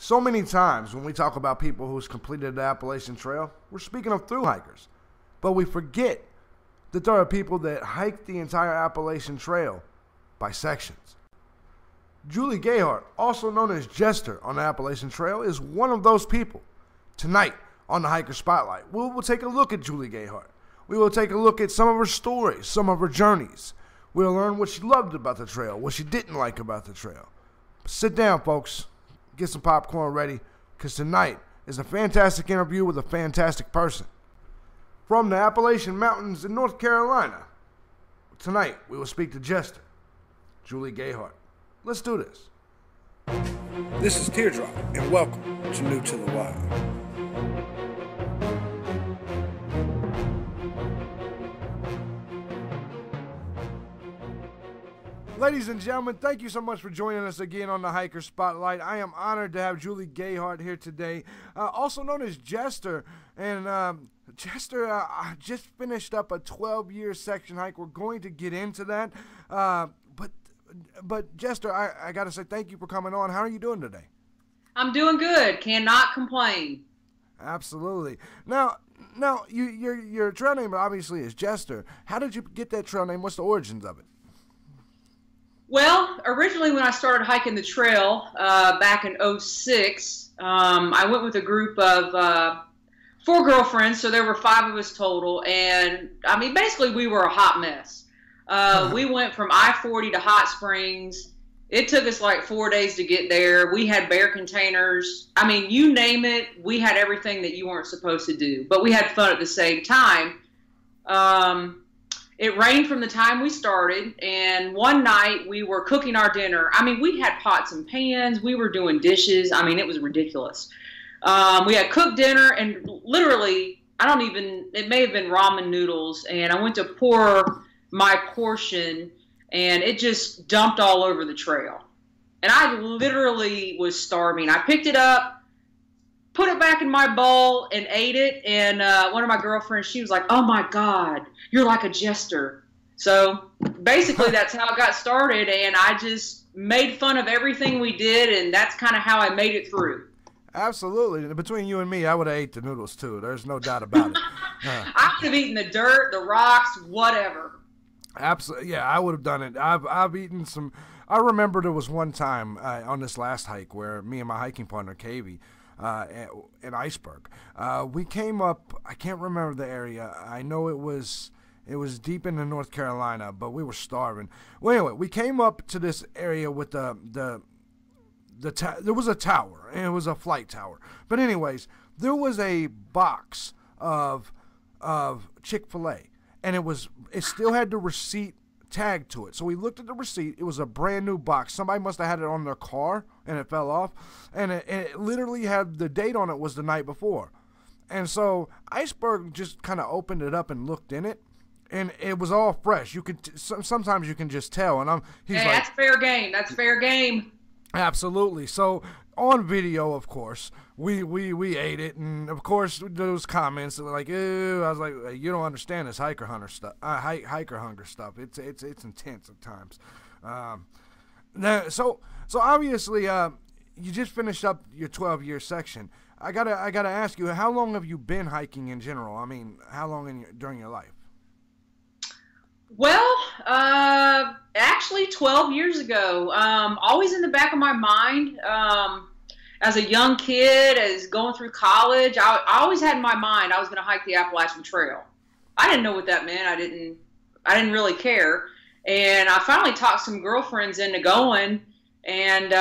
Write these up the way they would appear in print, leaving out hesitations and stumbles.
So many times when we talk about people who's completed the Appalachian Trail, we're speaking of thru hikers. But we forget that there are people that hike the entire Appalachian Trail by sections. Julie Hayheart, also known as Jester on the Appalachian Trail, is one of those people. Tonight on the Hiker Spotlight, we will take a look at Julie Hayheart. We will take a look at some of her stories, some of her journeys. We'll learn what she loved about the trail, what she didn't like about the trail. Sit down, folks. Get some popcorn ready, because tonight is a fantastic interview with a fantastic person. From the Appalachian Mountains in North Carolina, tonight we will speak to Jester, Julie Hayheart. Let's do this. This is Teardrop, and welcome to New to the Wild. Ladies and gentlemen, thank you so much for joining us again on the Hiker Spotlight. I am honored to have Julie Hayheart here today, also known as Jester. And Jester just finished up a 12-year section hike. We're going to get into that. But Jester, I got to say thank you for coming on. How are you doing today? I'm doing good. Cannot complain. Absolutely. Now your trail name obviously is Jester. How did you get that trail name? What's the origins of it? Well, originally when I started hiking the trail back in '06, I went with a group of 4 girlfriends, so there were 5 of us total, and I mean basically we were a hot mess. We went from I-40 to Hot Springs. It took us like 4 days to get there. We had bear containers. I mean, you name it, we had everything that you weren't supposed to do, but we had fun at the same time. It rained from the time we started, and one night we were cooking our dinner. I mean, we had pots and pans. We were doing dishes. I mean, it was ridiculous. We had cooked dinner, and literally, it may have been ramen noodles, and I went to pour my portion, and it just dumped all over the trail. And I literally was starving. I picked it up, put it back in my bowl, and ate it. And one of my girlfriends, she was like, "Oh my God, you're like a Jester." So basically that's how it got started, and I just made fun of everything we did, and that's kind of how I made it through. Absolutely. Between you and me, I would have ate the noodles too. There's no doubt about it. I would have eaten the dirt, the rocks, whatever. Absolutely. Yeah, I would have done it. I've eaten some. I remember there was one time on this last hike where me and my hiking partner, Kavy, in Iceberg, we came up. I can't remember the area. I know it was deep into North Carolina, but we were starving. Well, anyway, we came up to this area with there was a tower, and it was a flight tower. But anyways, there was a box of Chick-fil-A, and it still had the receipt tagged to it. So we looked at the receipt. It was a brand new box. Somebody must have had it on their car, and it fell off. And it literally had the date on it was the night before. And so Iceberg just kind of opened it up and looked in it, and it was all fresh. You could sometimes you can just tell. And he's like, "That's fair game. That's fair game." Absolutely. So on video, of course, we ate it, and of course those comments were like, "Ew." I was like, "You don't understand this hiker hunger stuff. It's intense at times." So obviously, you just finished up your 12-year section. I gotta ask you, how long have you been hiking in general? I mean, how long during your life? Well, actually 12 years ago, always in the back of my mind, as a young kid, as going through college, I always had in my mind I was going to hike the Appalachian Trail. I didn't know what that meant. I didn't really care. And I finally talked some girlfriends into going, and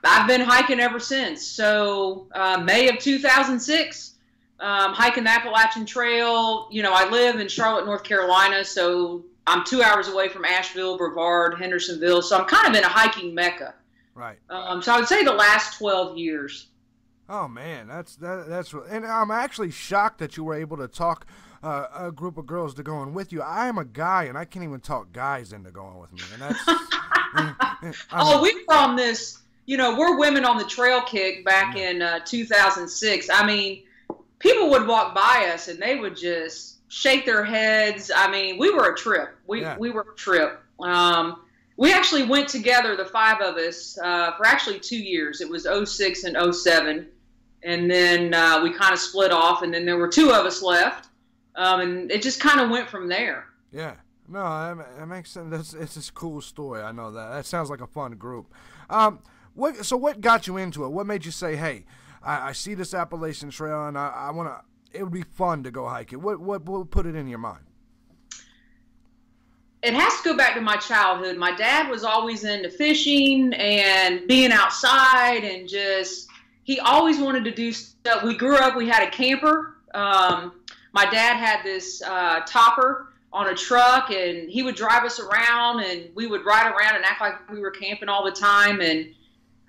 I've been hiking ever since. So May of 2006, hiking the Appalachian Trail. You know, I live in Charlotte, North Carolina, so I'm 2 hours away from Asheville, Brevard, Hendersonville. So I'm kind of in a hiking mecca. Right. So I would say the last 12 years. Oh man, that's and I'm actually shocked that you were able to talk a group of girls to going with you. I am a guy, and I can't even talk guys into going with me, and that's. Oh, we were on this. You know, we're women on the trail kick back in 2006. I mean, people would walk by us and they would just shake their heads. I mean, we were a trip. We were a trip. We actually went together, the 5 of us, for actually 2 years. It was '06 and '07. And then we kind of split off, and then there were 2 of us left. And it just kind of went from there. Yeah. No, that makes sense. It's a cool story. I know that. That sounds like a fun group. What got you into it? What made you say, hey, I see this Appalachian Trail, and I want to, it would be fun to go hike it. What put it in your mind? It has to go back to my childhood. My dad was always into fishing and being outside, and he always wanted to do stuff. We grew up, we had a camper. My dad had this topper on a truck, and he would drive us around, and we would ride around and act like we were camping all the time. And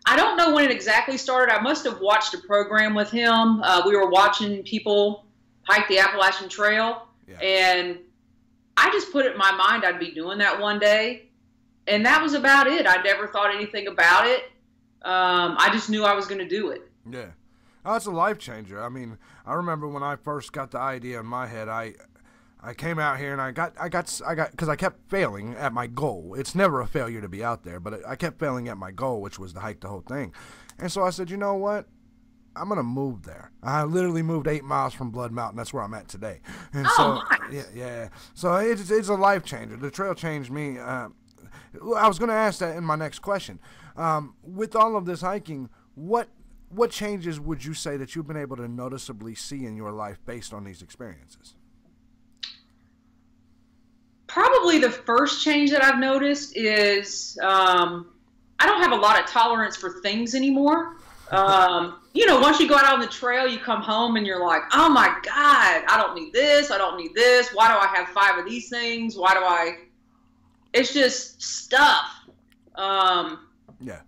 I don't know when it exactly started. I must have watched a program with him. We were watching people hike the Appalachian Trail, and I just put it in my mind I'd be doing that one day, and that was about it. I never thought anything about it. I just knew I was going to do it. Yeah. Oh, it's a life changer. I mean, I remember when I first got the idea in my head, I came out here and I got, because I kept failing at my goal. It's never a failure to be out there, but I kept failing at my goal, which was to hike the whole thing. And so I said, you know what? I'm going to move there. I literally moved 8 miles from Blood Mountain. That's where I'm at today. And nice. Yeah. So it's a life changer. The trail changed me. I was going to ask that in my next question. With all of this hiking, what changes would you say that you've been able to noticeably see in your life based on these experiences? Probably the first change that I've noticed is I don't have a lot of tolerance for things anymore. Once you go out on the trail, you come home and you're like, oh my God, I don't need this. I don't need this. Why do I have 5 of these things? It's just stuff. Yeah.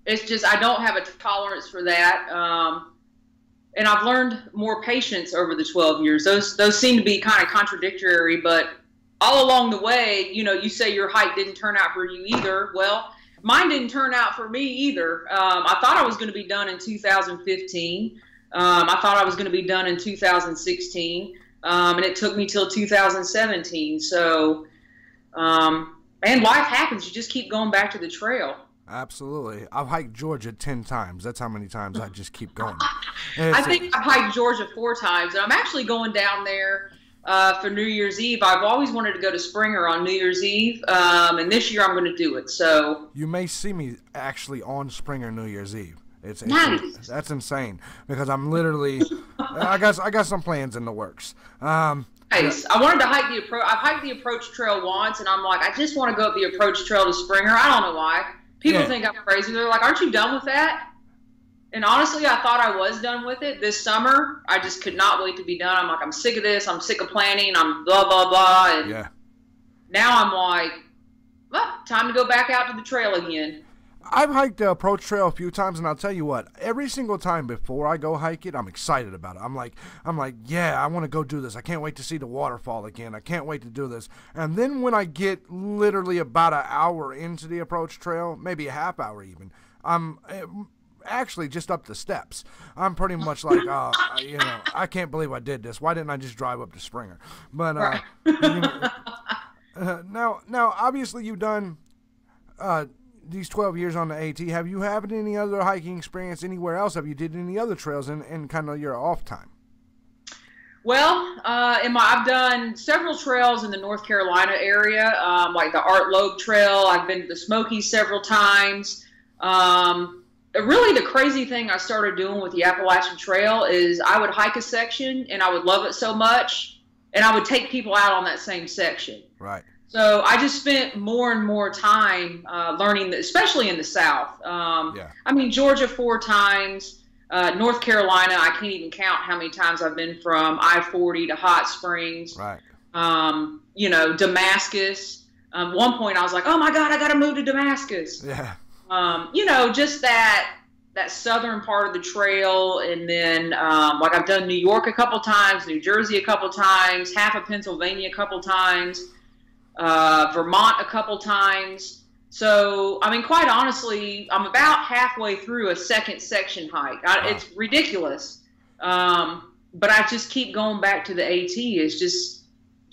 It's just, I don't have a tolerance for that. And I've learned more patience over the 12 years. Those seem to be kind of contradictory, but all along the way, you say your hike didn't turn out for you either. Well, mine didn't turn out for me either. I thought I was going to be done in 2015. I thought I was going to be done in 2016. And it took me till 2017. So, and life happens. You just keep going back to the trail. Absolutely. I've hiked Georgia 10 times. That's how many times I just keep going. I think I've hiked Georgia 4 times. And I'm actually going down there for New Year's Eve. I've always wanted to go to Springer on New Year's Eve, and this year I'm going to do it. So you may see me actually on Springer New Year's Eve. It's nice. That's insane because I'm literally. I got some plans in the works. Nice. I wanted to hike the approach. I've hiked the approach trail once, and I'm like, I just want to go up the approach trail to Springer. I don't know why. People think I'm crazy. They're like, aren't you done with that? And honestly, I thought I was done with it this summer. I just could not wait to be done. I'm like, I'm sick of this. I'm sick of planning. I'm blah, blah, blah. And now I'm like, well, time to go back out to the trail again. I've hiked the approach trail a few times, and I'll tell you what, every single time before I go hike it, I'm excited about it. I'm like, yeah, I want to go do this. I can't wait to see the waterfall again. I can't wait to do this. And then when I get literally about an hour into the approach trail, maybe a half hour even, I'm actually just up the steps. I'm pretty much like, I can't believe I did this. Why didn't I just drive up to Springer? But now obviously you've done these 12 years on the AT. Have you had any other hiking experience anywhere else? Have you did any other trails in kind of your off time? Well, I've done several trails in the North Carolina area, like the Art Loeb Trail. I've been to the Smokies several times. Really, the crazy thing I started doing with the Appalachian Trail is I would hike a section, and I would love it so much, and I would take people out on that same section. Right. So I just spent more and more time learning, especially in the South. I mean, Georgia 4 times, North Carolina, I can't even count how many times I've been from I-40 to Hot Springs. Right. Damascus. One point I was like, oh my God, I got to move to Damascus. Yeah. Just that southern part of the trail, and then like I've done New York a couple times, New Jersey a couple times, half of Pennsylvania a couple times, Vermont a couple times. So, I mean, quite honestly, I'm about halfway through a second section hike. It's ridiculous, but I just keep going back to the AT. It's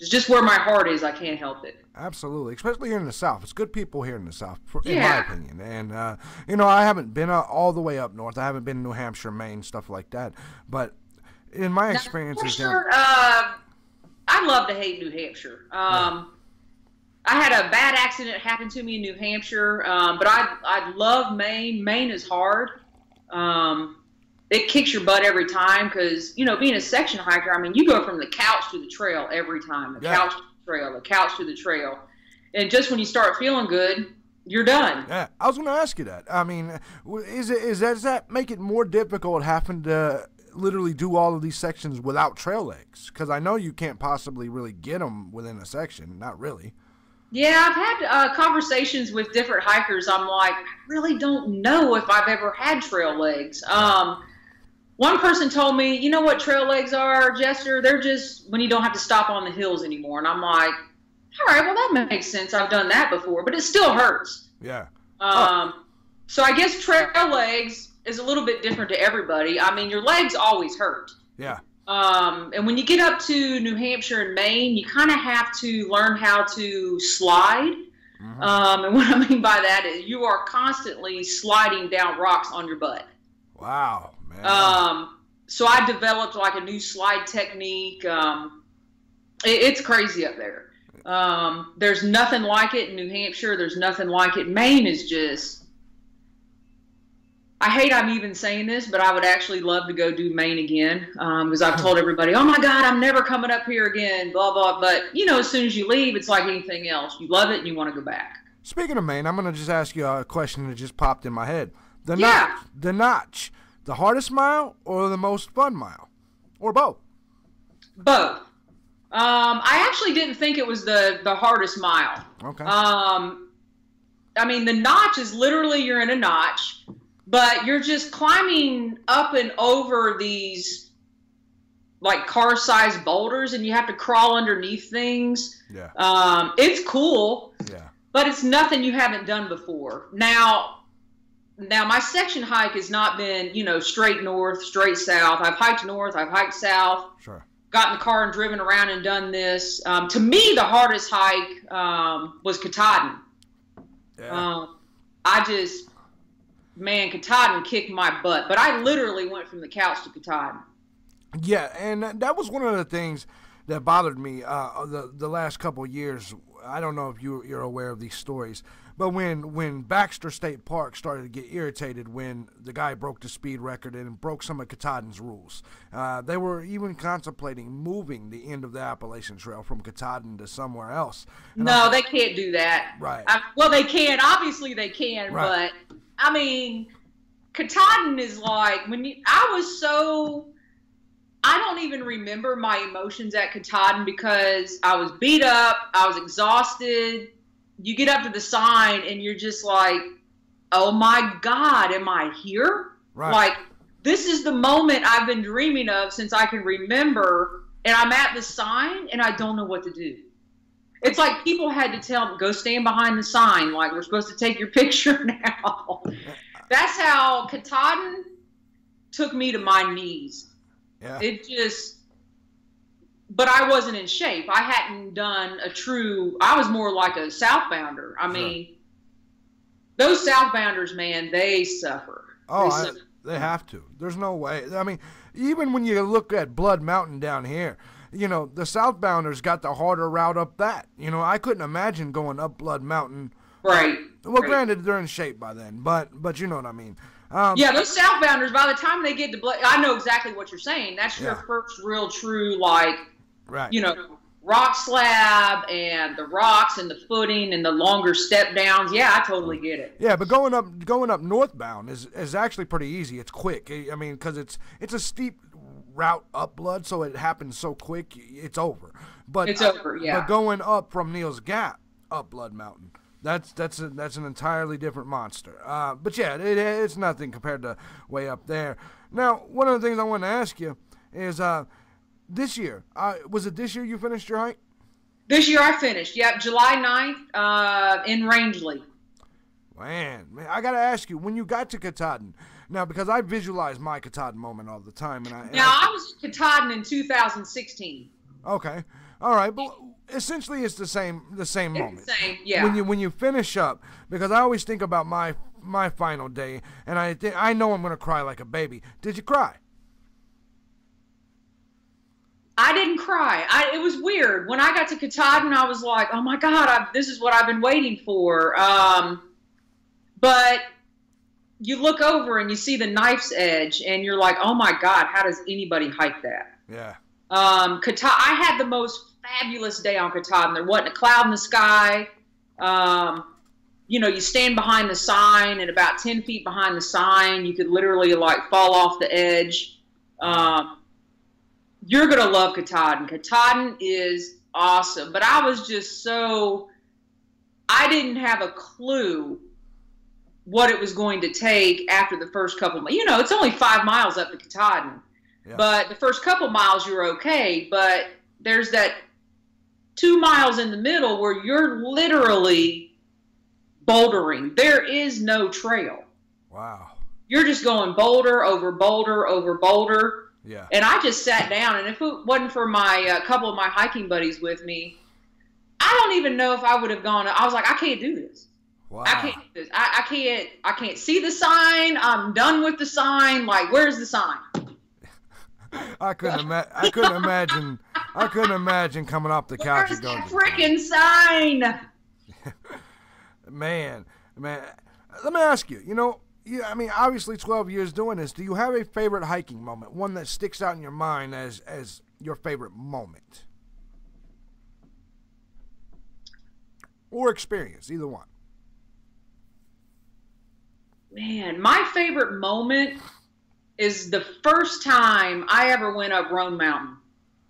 just where my heart is. I can't help it. Absolutely, especially here in the South. It's good people here in the South, in my opinion. And, I haven't been all the way up north. I haven't been to New Hampshire, Maine, stuff like that. But in my experiences... I love to hate New Hampshire. I had a bad accident happen to me in New Hampshire, but I love Maine. Maine is hard. It kicks your butt every time because, being a section hiker, I mean, you go from the couch to the trail every time. The couch to the trail, the couch to the trail. And just when you start feeling good, you're done. Yeah, I was going to ask you that. I mean, does that make it more difficult having to literally do all of these sections without trail legs? Because I know you can't possibly really get them within a section. Not really. Yeah, I've had conversations with different hikers. I'm like, I really don't know if I've ever had trail legs. One person told me, you know what trail legs are, Jester? They're just when you don't have to stop on the hills anymore. And I'm like, all right, well, that makes sense. I've done that before, but it still hurts. Yeah. So I guess trail legs is a little bit different to everybody. I mean, your legs always hurt. Yeah. And when you get up to New Hampshire and Maine, you kind of have to learn how to slide. Mm-hmm. And what I mean by that is you are constantly sliding down rocks on your butt. Wow, man. So I developed like a new slide technique. It's crazy up there. There's nothing like it in New Hampshire. There's nothing like it. Maine is just, I hate I'm even saying this, but I would actually love to go do Maine again. Because I've told everybody, oh my God, I'm never coming up here again, blah, blah. But, as soon as you leave, it's like anything else. You love it and you want to go back. Speaking of Maine, I'm going to just ask you a question that just popped in my head. The notch, the hardest mile or the most fun mile? Or both? Both. I actually didn't think it was the hardest mile. Okay. I mean, the notch is literally you're in a notch, but you're just climbing up and over these like car-sized boulders, and you have to crawl underneath things. Yeah. It's cool. Yeah. But it's nothing you haven't done before. Now my section hike has not been, straight north, straight south. I've hiked north, I've hiked south. Sure. Got in the car and driven around and done this. To me, the hardest hike was Katahdin. Yeah. Katahdin kicked my butt. But I literally went from the couch to Katahdin. Yeah, and that was one of the things that bothered me the last couple of years. I don't know if you're aware of these stories, but when Baxter State Park started to get irritated when the guy broke the speed record and broke some of Katahdin's rules, they were even contemplating moving the end of the Appalachian Trail from Katahdin to somewhere else. And no, they can't do that. Right. Well, they can. Obviously, they can. Right. But I mean, Katahdin is like I don't even remember my emotions at Katahdin because I was beat up, I was exhausted. You get up to the sign and you're just like, oh my God, am I here? Right. Like, this is the moment I've been dreaming of since I can remember, and I'm at the sign and I don't know what to do. It's like people had to tell me, go stand behind the sign, like we're supposed to take your picture now. That's how Katahdin took me to my knees. Yeah. But I wasn't in shape. I hadn't done I was more like a southbounder. I mean, those southbounders, man, they suffer. Oh, they have to. There's no way. I mean, even when you look at Blood Mountain down here, the southbounders got the harder route up that. I couldn't imagine going up Blood Mountain. Right. Well, granted, they're in shape by then, but you know what I mean. Yeah, those southbounders, by the time they get to I know exactly what you're saying. That's your first real true, like, right. Rock slab and the rocks and the footing and the longer step downs. Yeah, I totally get it. Yeah, but going up northbound is actually pretty easy. It's quick. I mean, because it's a steep route up Blood, so it happens so quick, it's over. But it's over, yeah. But going up from Neal's Gap up Blood Mountain, that's an entirely different monster. But yeah, it's nothing compared to way up there. Now, one of the things I want to ask you is this year, was it this year you finished your hike? This year I finished, yep, July 9th in Rangeley. Man, I got to ask you, when you got to Katahdin, now because I visualize my Katahdin moment all the time. I was in Katahdin in 2016. Okay. All right, but essentially it's the same moment. The same, yeah. When you finish up, because I always think about my final day, and I know I'm going to cry like a baby. Did you cry? I didn't cry. It was weird. When I got to Katahdin, I was like, oh my God, this is what I've been waiting for. But you look over and you see the knife's edge, and you're like, oh my God, how does anybody hike that? Yeah. I had the most fabulous day on Katahdin. There wasn't a cloud in the sky. You stand behind the sign, and about 10 feet behind the sign, you could literally like fall off the edge. You're going to love Katahdin. Katahdin is awesome. But I was just I didn't have a clue what it was going to take after the first couple. It's only 5 miles up to Katahdin. Yeah. But the first couple miles, you're okay. But there's that 2 miles in the middle where you're literally bouldering. There is no trail. Wow. You're just going boulder over boulder over boulder. Yeah. And I just sat down, and if it wasn't for my couple of my hiking buddies with me, I don't even know if I would have gone. I was like, I can't do this. Wow. I can't do this. I can't see the sign. I'm done with the sign. Like, where's the sign? I couldn't imagine. I couldn't imagine coming off the couch and going, freaking sign. Man, let me ask you. Obviously 12 years doing this. Do you have a favorite hiking moment? One that sticks out in your mind as your favorite moment? Or experience, either one. Man, my favorite moment is the first time I ever went up Roan Mountain.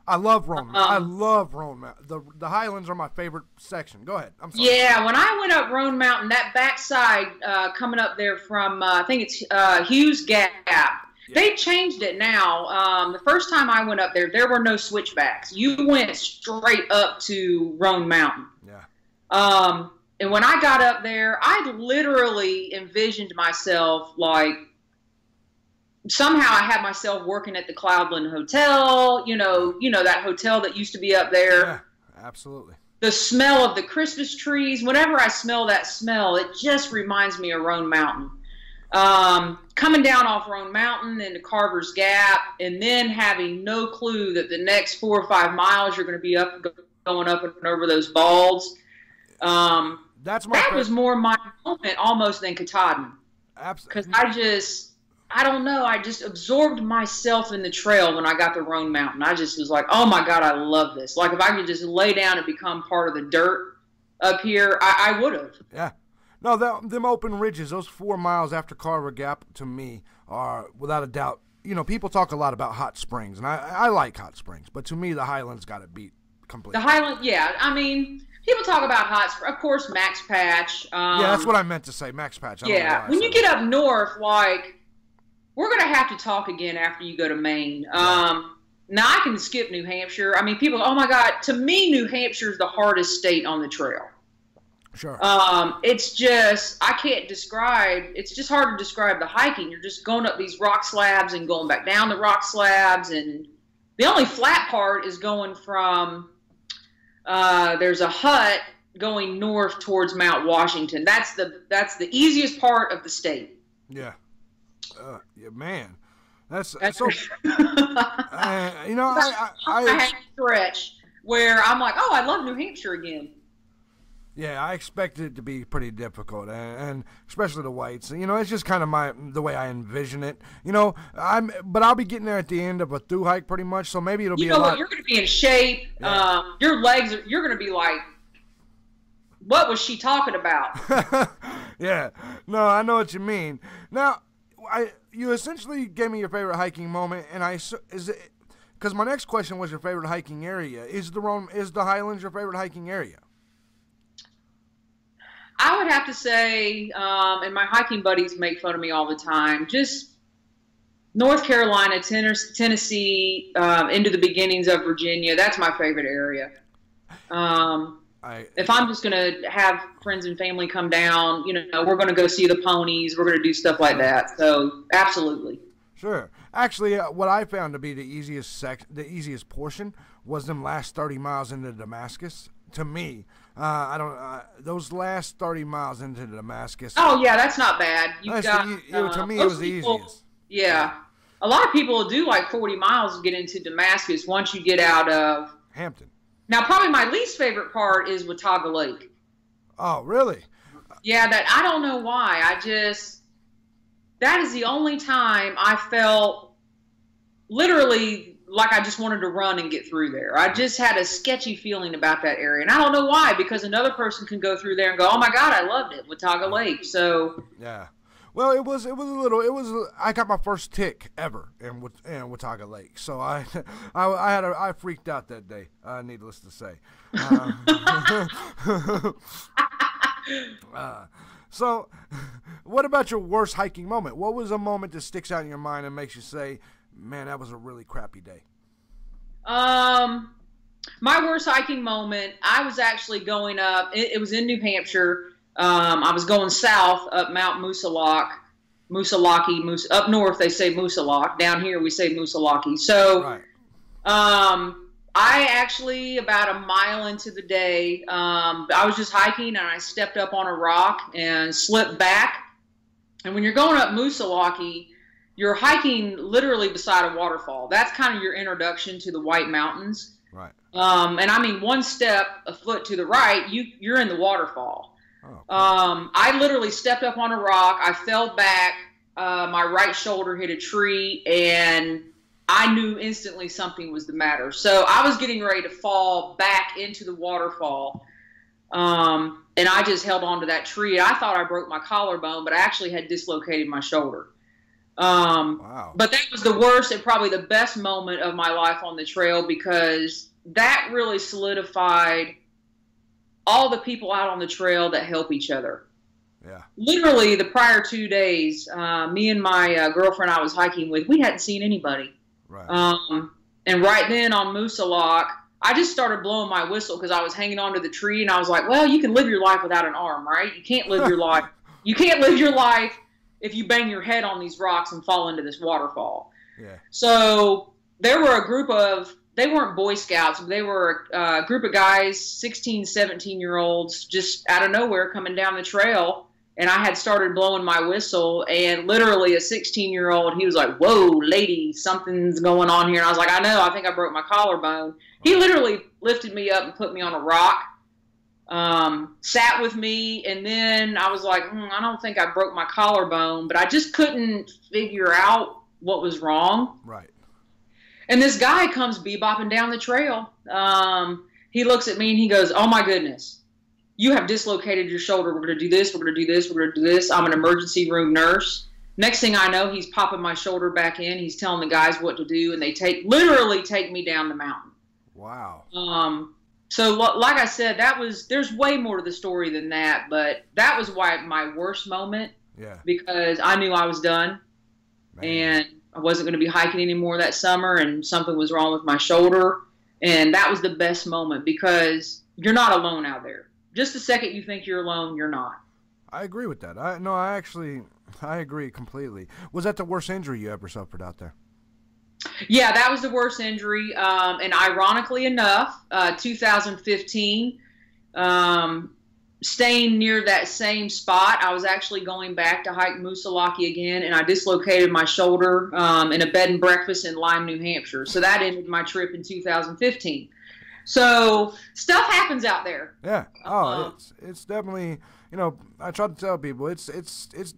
I love Roan Mountain. I love Roan Mountain. The Highlands are my favorite section. Go ahead. I'm sorry. Yeah, when I went up Roan Mountain, that backside coming up there from, I think it's Hughes Gap. Yeah. They've changed it now. The first time I went up there were no switchbacks. You went straight up to Roan Mountain. Yeah. And when I got up there, I literally envisioned myself like, somehow I had myself working at the Cloudland Hotel, that hotel that used to be up there. Yeah, absolutely. The smell of the Christmas trees, whenever I smell that smell, it just reminds me of Roan Mountain. Coming down off Roan Mountain into Carver's Gap, and then having no clue that the next 4 or 5 miles you're going to be going up and over those balds. That was more my moment almost than Katahdin. Absolutely. Because I don't know, I just absorbed myself in the trail when I got to Roan Mountain. I just was like, oh my God, I love this. Like if I could just lay down and become part of the dirt up here, I would have. Yeah. No, them open ridges, those 4 miles after Carver Gap, to me, are without a doubt. People talk a lot about hot springs, and I like hot springs, but to me, the Highlands got it beat completely. The Highland, yeah. I mean, people talk about hot springs. Of course, Max Patch. Yeah, that's what I meant to say, Max Patch. Yeah, when you get up north, like, we're going to have to talk again after you go to Maine. Now, I can skip New Hampshire. I mean, people, oh my God, to me, New Hampshire is the hardest state on the trail. Sure. It's just, I can't describe, it's just hard to describe the hiking. You're just going up these rock slabs and going back down the rock slabs. And the only flat part is going from, there's a hut going north towards Mount Washington. That's the easiest part of the state. Yeah. Yeah, man. That's so. I had a stretch where I'm like, oh, I love New Hampshire again. Yeah, I expected it to be pretty difficult, and especially the whites. It's just kind of the way I envision it. But I'll be getting there at the end of a through hike pretty much, so maybe it'll be a lot. You're going to be in shape. Yeah. Your legs, you're going to be like, what was she talking about? Yeah, no, I know what you mean. Now, you essentially gave me your favorite hiking moment, and because my next question was your favorite hiking area. Is the Highlands your favorite hiking area? I would have to say, and my hiking buddies make fun of me all the time, just North Carolina, Tennessee, into the beginnings of Virginia. That's my favorite area. If I'm just going to have friends and family come down, we're going to go see the ponies. We're going to do stuff like that. So, absolutely. Sure. Actually, what I found to be the easiest portion was them last 30 miles into Damascus. To me, I don't. Those last 30 miles into Damascus. Oh yeah, that's not bad. To me, it was the easiest. Yeah, a lot of people do like 40 miles to get into Damascus once you get out of Hampton. Now, probably my least favorite part is Watauga Lake. Oh, really? Yeah, I don't know why. That is the only time I felt literally like I just wanted to run and get through there. I just had a sketchy feeling about that area. And I don't know why, because another person can go through there and go, oh my God, I loved it, Watauga Lake. So yeah. Well, I got my first tick ever in Watauga Lake. So I freaked out that day, needless to say. So, what about your worst hiking moment? What was a moment that sticks out in your mind and makes you say, man, that was a really crappy day? My worst hiking moment, I was actually going up, it was in New Hampshire. I was going south up Mount Moosilauke, up north they say Moosilauke, down here we say Moosilauke. So, right. I actually, about a mile into the day, I was just hiking and I stepped up on a rock and slipped back. And when you're going up Moosilauke, you're hiking literally beside a waterfall. That's kind of your introduction to the White Mountains. Right. And I mean, one step, a foot to the right, you're in the waterfall. Oh, cool. I literally stepped up on a rock. I fell back. My right shoulder hit a tree, and I knew instantly something was the matter. So I was getting ready to fall back into the waterfall. And I just held on to that tree. I thought I broke my collarbone, but I actually had dislocated my shoulder. Wow. But that was the worst and probably the best moment of my life on the trail, because that really solidified all the people out on the trail that help each other. Yeah. Literally the prior 2 days, me and my girlfriend I was hiking with, we hadn't seen anybody. Right. And right then on Moosilauke, I just started blowing my whistle because I was hanging onto the tree, and I was like, well, you can live your life without an arm, right? You can't live your life. You can't live your life if you bang your head on these rocks and fall into this waterfall. Yeah. So there were a group of, they weren't Boy Scouts, but they were a group of guys, 16, 17-year-olds, just out of nowhere coming down the trail. And I had started blowing my whistle, and literally a 16-year-old, he was like, whoa, lady, something's going on here. And I was like, I know, I think I broke my collarbone. He literally lifted me up and put me on a rock, sat with me, and then I was like, I don't think I broke my collarbone, but I just couldn't figure out what was wrong. Right. And this guy comes bebopping down the trail. He looks at me and he goes, oh my goodness. You have dislocated your shoulder. We're going to do this. We're going to do this. We're going to do this. I'm an emergency room nurse. Next thing I know, he's popping my shoulder back in. He's telling the guys what to do, and they literally take me down the mountain. Wow. So like I said, there's way more to the story than that, but that was my worst moment. Yeah. Because I knew I was done. Man. And I wasn't going to be hiking anymore that summer, and something was wrong with my shoulder. And that was the best moment, because you're not alone out there. Just the second you think you're alone, you're not. I agree with that. I agree completely. Was that the worst injury you ever suffered out there? Yeah, that was the worst injury. And ironically enough, 2015, staying near that same spot, I was actually going back to hike Moosilauke again, and I dislocated my shoulder in a bed and breakfast in Lyme, New Hampshire. So that ended my trip in 2015. So stuff happens out there. Yeah. Oh, it's definitely, I try to tell people it's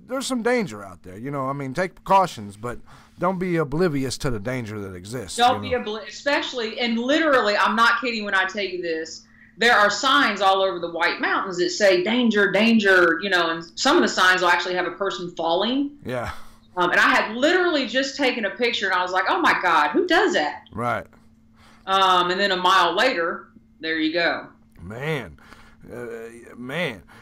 there's some danger out there. I mean, take precautions, but don't be oblivious to the danger that exists. Don't be oblivious, especially, and literally, I'm not kidding when I tell you this. There are signs all over the White Mountains that say danger, danger, and some of the signs will actually have a person falling. Yeah. And I had literally just taken a picture, and I was like, oh my God, who does that? Right. And then a mile later, there you go. Man.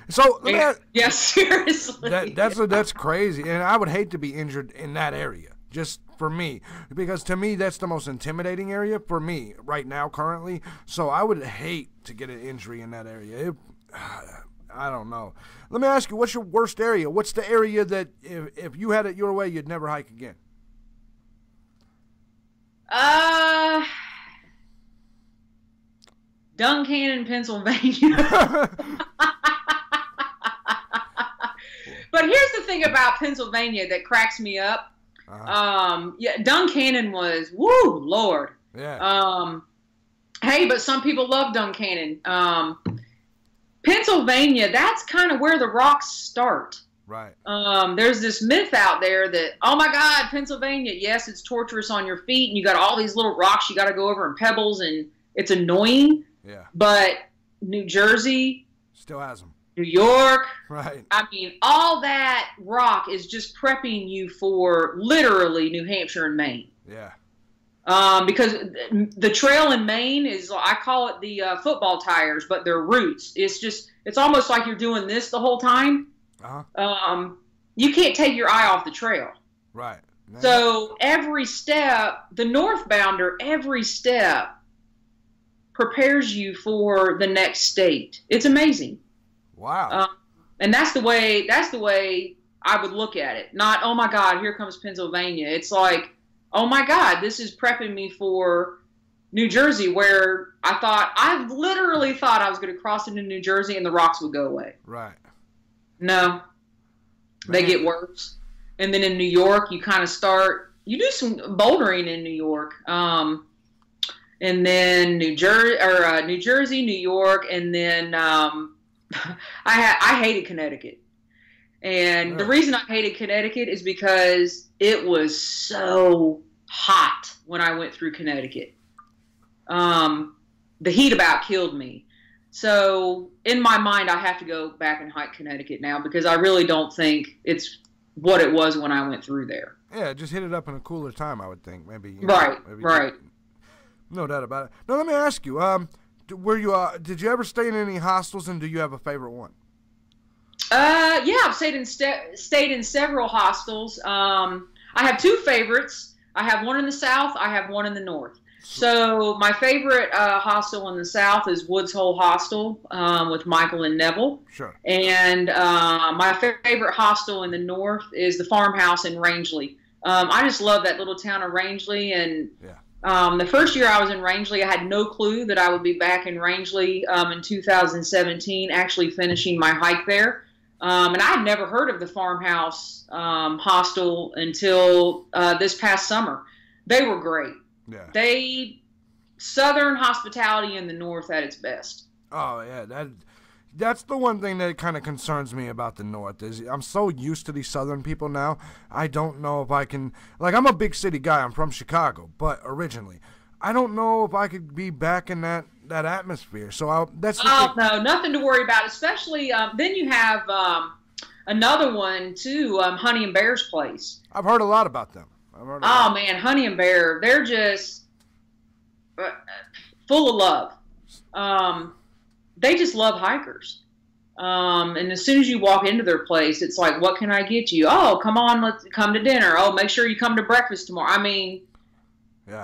So yeah, seriously. That's crazy, and I would hate to be injured in that area. Just for me, because to me that's the most intimidating area for me right now currently. So I would hate to get an injury in that area. I don't know. Let me ask you, what's your worst area? What's the area that if you had it your way, you'd never hike again? Uh, Duncannon, Pennsylvania. But here's the thing about Pennsylvania that cracks me up. Yeah, Duncannon was, woo, Lord. Yeah. Hey, but some people love Duncannon. Pennsylvania, that's kind of where the rocks start. Right. There's this myth out there that, oh my God, Pennsylvania, yes, it's torturous on your feet, and you got all these little rocks you got to go over and pebbles, and it's annoying. Yeah. But New Jersey still has them. New York. Right. I mean, all that rock is just prepping you for literally New Hampshire and Maine. Yeah. Because the trail in Maine is, I call it the football tires, but they're roots. It's almost like you're doing this the whole time. You can't take your eye off the trail. Right. So every step, the northbounder, every step prepares you for the next state. It's amazing. Wow. And that's the way I would look at it. Not, oh my God, here comes Pennsylvania. It's like, oh my God, this is prepping me for New Jersey, where I literally thought I was going to cross into New Jersey and the rocks would go away. Right. No. They get worse. And then in New York, you kind of you do some bouldering in New York. And then New Jersey, New York, and then I hated Connecticut. And the reason I hated Connecticut is because it was so hot when I went through Connecticut. The heat about killed me. So in my mind, I have to go back and hike Connecticut now because I really don't think it's what it was when I went through there. Yeah, just hit it up in a cooler time, I would think. Maybe. Right. No doubt about it. Now, let me ask you, did you ever stay in any hostels, and do you have a favorite one? Yeah, I've stayed in several hostels. I have two favorites. I have one in the south. I have one in the north. So my favorite hostel in the south is Woods Hole Hostel with Michael and Neville. Sure. And my favorite hostel in the north is the Farmhouse in Rangeley. I just love that little town of Rangeley. And the first year I was in Rangeley, I had no clue that I would be back in Rangeley in 2017, actually finishing my hike there. And I had never heard of the Farmhouse hostel until this past summer. They were great. Yeah. Southern hospitality in the north at its best. Oh yeah, that's the one thing that kind of concerns me about the north is I'm so used to these southern people now. I don't know if I can, like, I'm a big city guy. I'm from Chicago, but originally, I don't know if I could be back in that atmosphere. So that's. Oh no, nothing to worry about. Especially then you have another one too, Honey and Bear's place. I've heard a lot about them. Oh man, Honey and Bear, they're just full of love. They just love hikers. And as soon as you walk into their place, it's like, what can I get you? Oh, come on, let's come to dinner. Oh, make sure you come to breakfast tomorrow. I mean,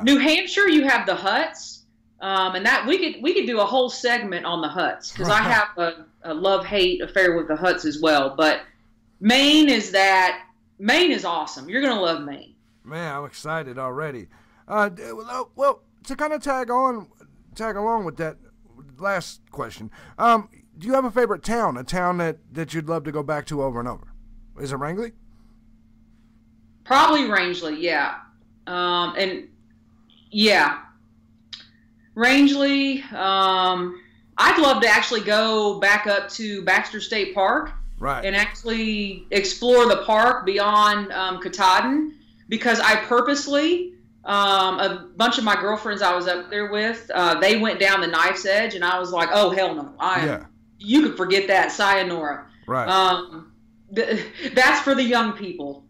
New Hampshire, you have the huts, and that we could do a whole segment on the huts because I have a love-hate affair with the huts as well. But Maine is awesome. You're gonna love Maine. Man, I'm excited already. Well, to kind of tag along with that last question, do you have a favorite town, a town that you'd love to go back to over and over? Is it Rangeley? Probably Rangeley, yeah. And yeah, Rangeley. I'd love to actually go back up to Baxter State Park, and actually explore the park beyond Katahdin. Because I purposely, a bunch of my girlfriends I was up there with, they went down the knife's edge, and I was like, oh, hell no. You could forget that, sayonara. Right. That's for the young people.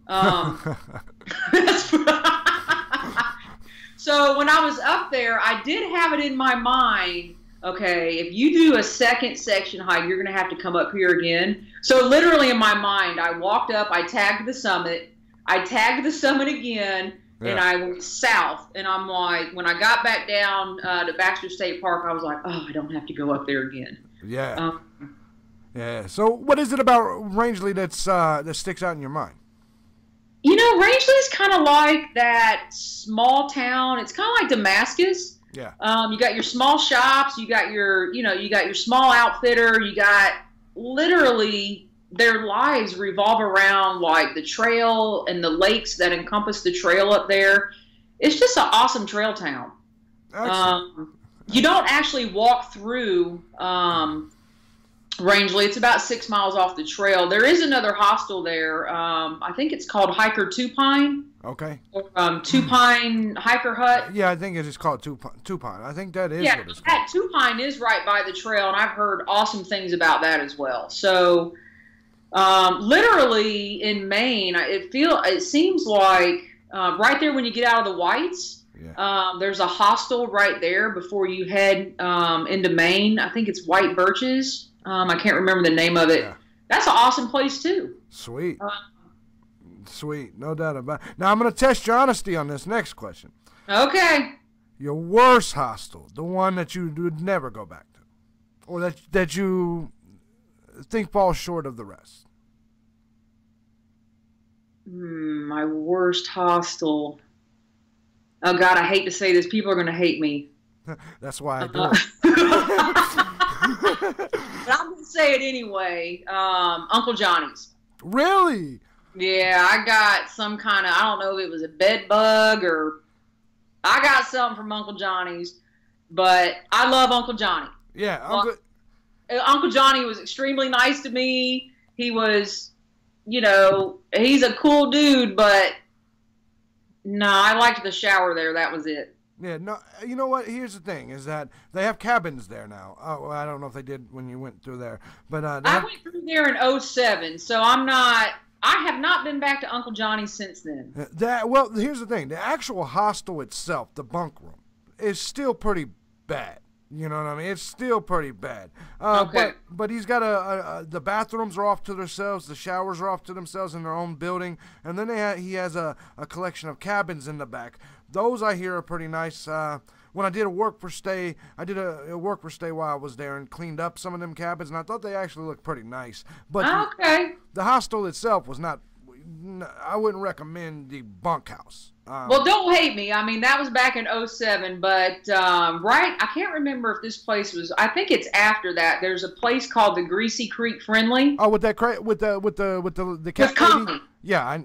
So when I was up there, I did have it in my mind, okay, if you do a second section hike, you're going to have to come up here again. So literally in my mind, I walked up, I tagged the summit, again, and I went south. And I'm like, when I got back down to Baxter State Park, I was like, oh, I don't have to go up there again. Yeah. Yeah. So what is it about Rangeley that sticks out in your mind? Rangeley is kind of like that small town. It's kind of like Damascus. Yeah. You got your small shops. You got your small outfitter. You got literally their lives revolve around like the trail and the lakes that encompass the trail up there. It's just an awesome trail town. You don't actually walk through Rangeley. It's about 6 miles off the trail. There is another hostel there. I think it's called Hiker Two Pine. Okay. Two Pine Hiker Hut. Yeah, I think it's called Two Pine. I think that is what it's called. That Two Pine is right by the trail, and I've heard awesome things about that as well. So, literally in Maine, it seems like right there when you get out of the Whites. Yeah. There's a hostel right there before you head into Maine. I think it's White Birches. I can't remember the name of it. Yeah. That's an awesome place too. Sweet. Sweet. No doubt about it. Now I'm going to test your honesty on this next question. Okay. Your worst hostel, the one that you would never go back to, or that you think falls short of the rest. My worst hostel. Oh, God, I hate to say this. People are going to hate me. That's why I do it. But I'm going to say it anyway. Uncle Johnny's. Really? Yeah, I got some kind of, I don't know if it was a bed bug or I got something from Uncle Johnny's, but I love Uncle Johnny. Yeah. Uncle Johnny was extremely nice to me. He was, he's a cool dude, but no, I liked the shower there. That was it. Yeah, no, you know what? Here's the thing: is that they have cabins there now. Oh, I don't know if they did when you went through there, but I went through there in 2007, so I have not been back to Uncle Johnny's since then. Well, here's the thing: the actual hostel itself, the bunk room, is still pretty bad. You know what I mean? It's still pretty bad. Okay. But he's got the bathrooms are off to themselves, the showers are off to themselves in their own building, and then he has a collection of cabins in the back. Those I hear are pretty nice. When I did a work for stay, I did a work for stay while I was there and cleaned up some of them cabins, and I thought they actually looked pretty nice. But the hostel itself was not. I wouldn't recommend the bunkhouse. Well, don't hate me. I mean, that was back in 2007, but I can't remember if this place was. I think it's after that. There's a place called the Greasy Creek Friendly. Oh, with the cat with lady? Yeah.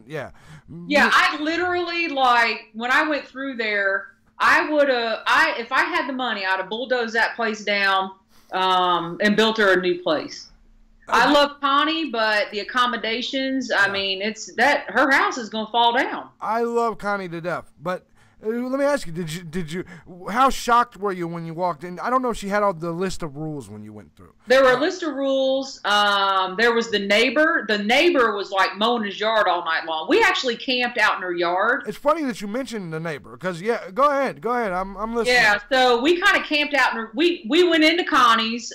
Yeah, I literally, like, when I went through there, if I had the money, I'd have bulldozed that place down and built her a new place. I love Connie, but the accommodations, I mean, her house is going to fall down. I love Connie to death, but let me ask you, did you, how shocked were you when you walked in? I don't know if she had all the list of rules when you went through. There were a list of rules. There was the neighbor. The neighbor was like mowing his yard all night long. We actually camped out in her yard. It's funny that you mentioned the neighbor, because, yeah, go ahead. I'm listening. Yeah, so we kind of camped out in her, we went into Connie's,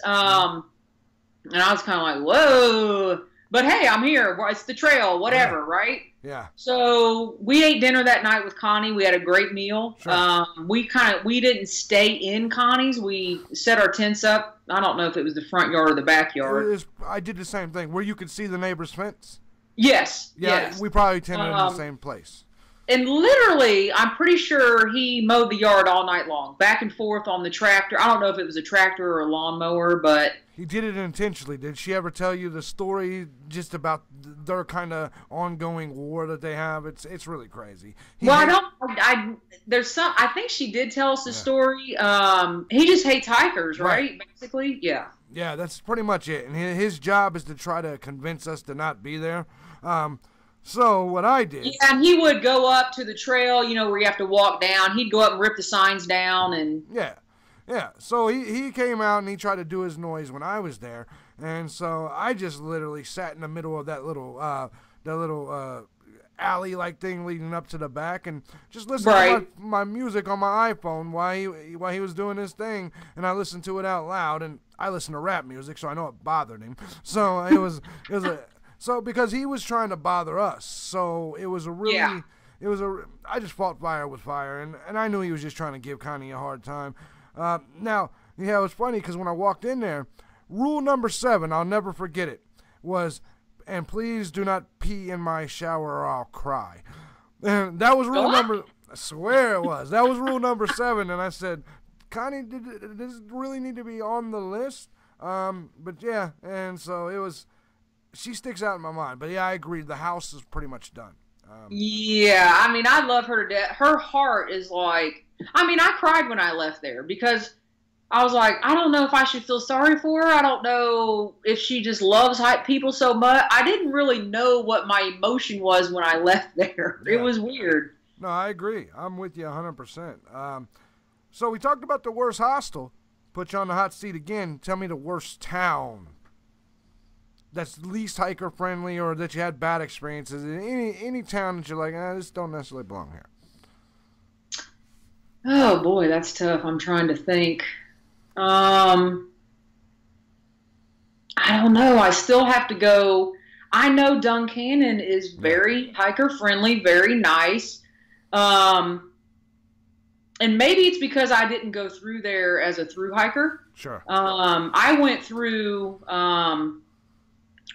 and I was kind of like, whoa. But hey, I'm here. It's the trail, whatever, right? Yeah. So we ate dinner that night with Connie. We had a great meal. Sure. We didn't stay in Connie's. We set our tents up. I don't know if it was the front yard or the backyard. I did the same thing. Where you could see the neighbor's fence? Yes. Yeah, yes. We probably tended in the same place. And literally, I'm pretty sure he mowed the yard all night long, back and forth on the tractor. I don't know if it was a tractor or a lawnmower, but... He did it intentionally. Did she ever tell you the story just about their kind of ongoing war that they have? It's really crazy. I think she did tell us the story. He just hates hikers, right? Basically, yeah. Yeah, that's pretty much it. And his job is to try to convince us to not be there. So what I did... Yeah, and he would go up to the trail, where you have to walk down. He'd go up and rip the signs down and... Yeah, so he came out and he tried to do his noise when I was there, and so I just literally sat in the middle of that little alley-like thing leading up to the back and just listened to my music on my iPhone while he was doing his thing, and I listened to it out loud, and I listen to rap music, so I know it bothered him. So so because he was trying to bother us, so it was a really... Yeah. I just fought fire with fire, and I knew he was just trying to give Connie a hard time. Now, it was funny because when I walked in there, rule number 7, I'll never forget it, was and please do not pee in my shower or I'll cry. And that was rule number. I swear it was. That was rule number 7. And I said, Connie, does this really need to be on the list? But yeah, and so it was. She sticks out in my mind. But yeah, I agree. The house is pretty much done. Yeah, I mean, I love her to death. Her heart is like, I mean, I cried when I left there because I was like, I don't know if I should feel sorry for her. I don't know if she just loves people so much. I didn't really know what my emotion was when I left there. Yeah. It was weird. No, I agree. I'm with you 100%. So we talked about the worst hostel. Put you on the hot seat again. Tell me the worst town that's least hiker friendly, or that you had bad experiences in any town that you're like, this don't necessarily belong here. Oh boy, that's tough. I'm trying to think. I don't know. I still have to go. I know Duncannon is very hiker friendly, very nice. And maybe it's because I didn't go through there as a through hiker. Sure. I went through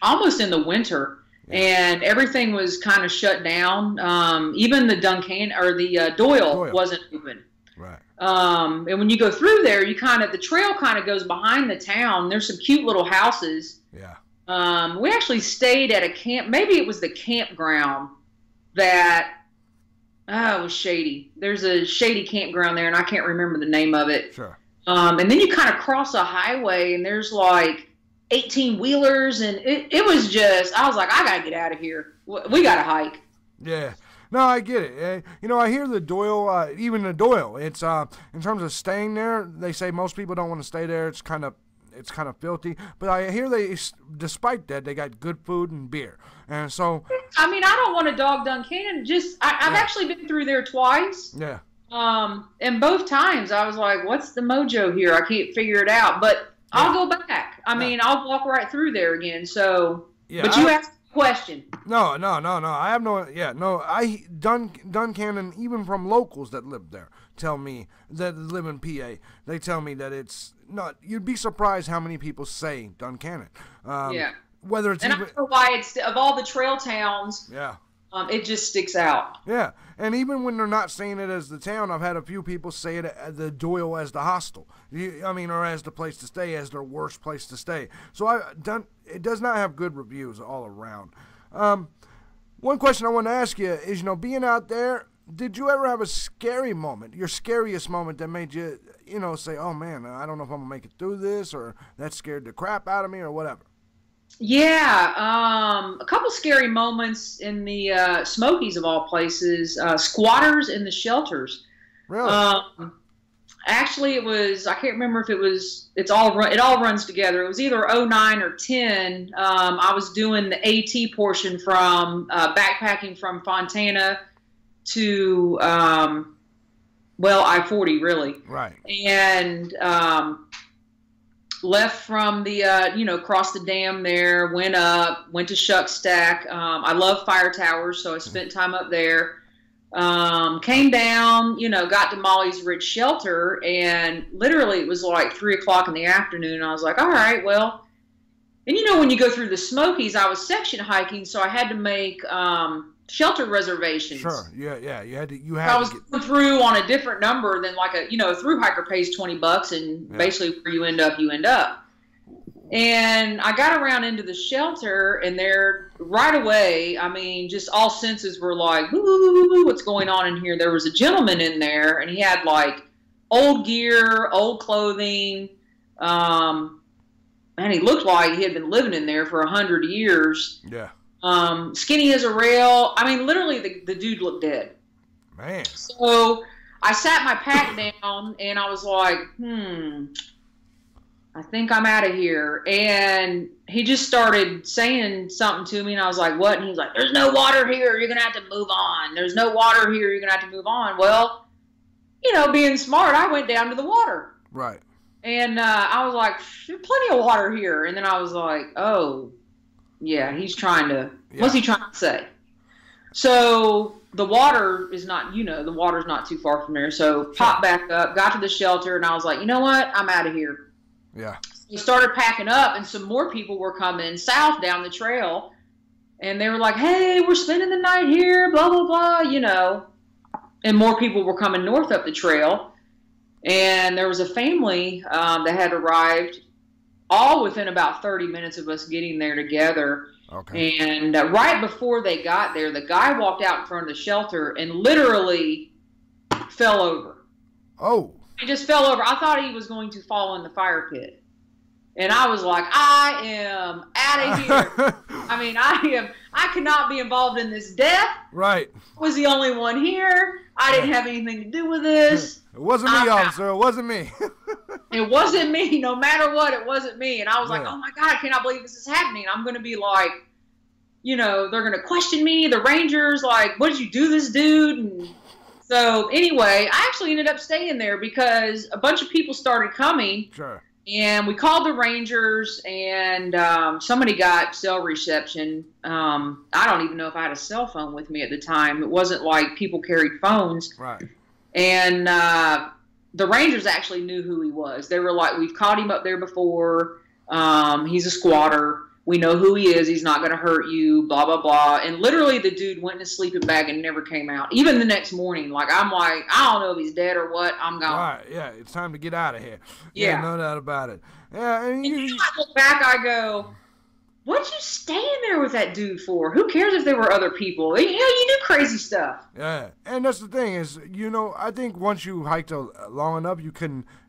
almost in the winter, and everything was kind of shut down. Even the Doyle wasn't open. Right. And when you go through there, the trail kind of goes behind the town. There's some cute little houses. Yeah. We actually stayed at a camp. Maybe it was the campground that, it was shady. There's a shady campground there, and I can't remember the name of it. Sure. And then you kind of cross a highway, and there's like 18-wheelers, and it was just, I was like, I got to get out of here. We got to hike. Yeah. No, I get it. I hear the Doyle, even the Doyle, it's, in terms of staying there, they say most people don't want to stay there. It's kind of filthy. But I hear despite that, they got good food and beer. And so. I mean, I don't want to dog Duncannon. I've actually been through there twice. Yeah. And both times I was like, what's the mojo here? I can't figure it out. But I'll go back. I mean, I'll walk right through there again. So, but you asked a question. No. I have Duncannon, even from locals that live there, tell me that live in PA. They tell me that it's not. You'd be surprised how many people say Duncannon. Whether it's I don't know why it's of all the trail towns. Yeah. It just sticks out. Yeah, and even when they're not saying it as the town, I've had a few people say it the Doyle as the hostel. Or as the place to stay, as their worst place to stay. So it does not have good reviews all around. One question I want to ask you is, being out there, did you ever have a scary moment, your scariest moment that made you, say, oh man, I don't know if I'm gonna make it through this, or that scared the crap out of me, or whatever? Yeah, a couple scary moments in the Smokies of all places. Squatters in the shelters. Really? Actually, it was. I can't remember if it was. It all runs together. It was either 09 or 10. I was doing the AT portion from backpacking from Fontana to I-40 really. Right. And left from the, crossed the dam there, went to Shuck Stack. I love fire towers, so I spent time up there. Came down, got to Molly's Ridge Shelter, and literally it was like 3 o'clock in the afternoon. I was like, all right, well, and when you go through the Smokies, I was section hiking, so I had to make shelter reservations. Sure. Yeah. You had I was going through on a different number than like a through hiker pays $20, and basically where you end up. And I got around into the shelter, and there right away, I mean, just all senses were like, woo, what's going on in here? There was a gentleman in there, and he had like old gear, old clothing. And he looked like he had been living in there for 100 years. Yeah. Skinny as a rail. I mean, literally the dude looked dead. Man. So I sat my pack down, and I was like, I think I'm out of here. And he just started saying something to me, and I was like, what? And he's like, there's no water here. You're going to have to move on. There's no water here. You're going to have to move on. Well, being smart, I went down to the water. Right. And I was like, there's plenty of water here. And then I was like, oh, yeah, he's trying to, what's he trying to say? So the water is not, the water's not too far from there. So popped back up, got to the shelter, and I was like, you know what? I'm out of here. Yeah. We started packing up, and some more people were coming south down the trail. And they were like, hey, we're spending the night here, blah, blah, blah, you know. And more people were coming north up the trail. And there was a family that had arrived all within about 30 minutes of us getting there together. Okay. And right before they got there, the guy walked out in front of the shelter and literally fell over. Oh. He just fell over. I thought he was going to fall in the fire pit. And I was like, I am out of here. I mean, I cannot be involved in this death. Right. I was the only one here. I didn't have anything to do with this. It wasn't me, officer. It wasn't me. It wasn't me. No matter what, it wasn't me. And I was like, oh my God, I cannot believe this is happening. I'm going to be like, you know, they're going to question me. The Rangers, like, what did you do this dude? And so anyway, I actually ended up staying there because a bunch of people started coming. Sure. And we called the Rangers, and somebody got cell reception. I don't even know if I had a cell phone with me at the time. It wasn't like people carried phones. Right. And the Rangers actually knew who he was. They were like, we've caught him up there before. He's a squatter. We know who he is. He's not going to hurt you, blah, blah, blah. And literally the dude went in a sleeping bag and never came out. Even the next morning, like, I'm like, I don't know if he's dead or what. I'm gone. Right, yeah, it's time to get out of here. Yeah. No doubt about it. Yeah, and I look back, I go, what'd you stay in there with that dude for? Who cares if there were other people? You know, you do crazy stuff. Yeah, and that's the thing is, you know, I think once you hiked long enough,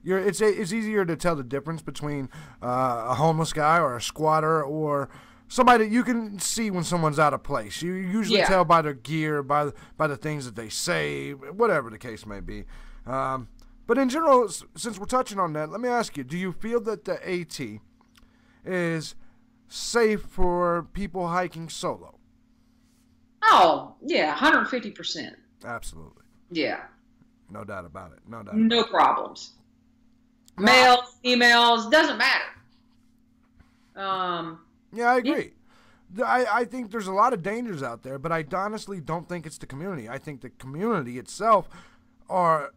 it's easier to tell the difference between a homeless guy or a squatter or somebody that you can see when someone's out of place. You usually tell by their gear, by the things that they say, whatever the case may be. But in general, since we're touching on that, let me ask you, do you feel that the AT is safe for people hiking solo? Oh, yeah, 150%. Absolutely. Yeah. No doubt about it. No problems. Males, females, doesn't matter. Yeah, I agree. Yeah. I think there's a lot of dangers out there, but I honestly don't think it's the community. I think the community itself are...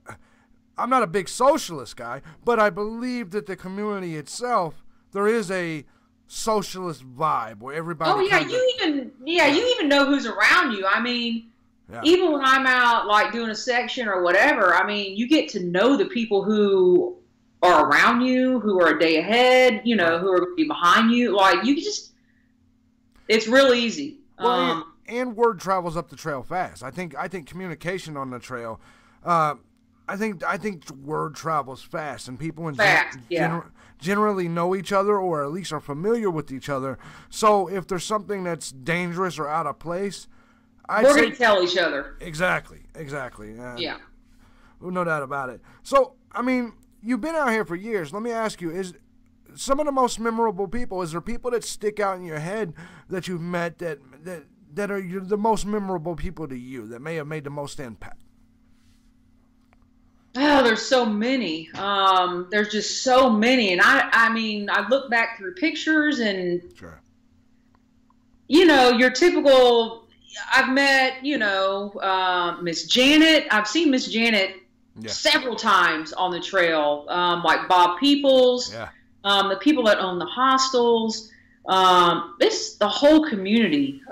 I'm not a big socialist guy, but I believe that the community itself, there is a socialist vibe where everybody... Oh, yeah, you even know who's around you. I mean, even when I'm out, like, doing a section or whatever, I mean, you get to know the people who are around you, who are a day ahead, you know, who are going to be behind you. Like, you just... It's real easy. Well, and word travels up the trail fast. I think communication on the trail... I think word travels fast, and people generally know each other, or at least are familiar with each other. So if there's something that's dangerous or out of place, we're going to tell each other. Exactly. Yeah. No doubt about it. So, I mean, you've been out here for years. Let me ask you, is some of the most memorable people, is there people that stick out in your head that you've met that are the most memorable people to you, that may have made the most impact? Oh, there's so many. There's just so many. And I mean, I look back through pictures and, you know, your typical, I've met, you know, Miss Janet. I've seen Miss Janet several times on the trail, like Bob Peoples, the people that own the hostels. It's the whole community.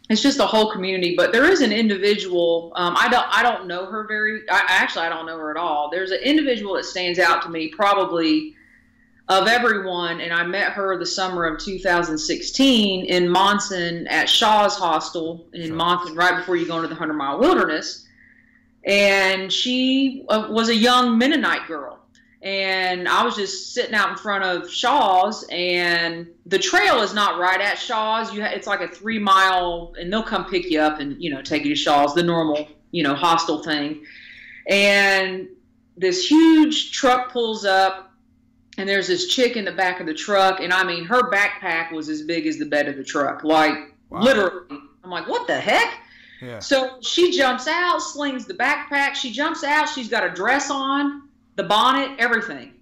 It's just the whole community, but there is an individual. I don't know her I don't know her at all. There's an individual that stands out to me, probably of everyone, and I met her the summer of 2016 in Monson at Shaw's Hostel in Monson, right before you go into the 100 Mile Wilderness. And she was a young Mennonite girl. And I was just sitting out in front of Shaw's, and the trail is not right at Shaw's. It's like a 3 mile, and they'll come pick you up and, you know, take you to Shaw's, the normal, you know, hostel thing. And this huge truck pulls up, and there's this chick in the back of the truck. And I mean, her backpack was as big as the bed of the truck, like literally. I'm like, what the heck? Yeah. So she jumps out, slings the backpack. She jumps out. She's got a dress on, the bonnet, everything.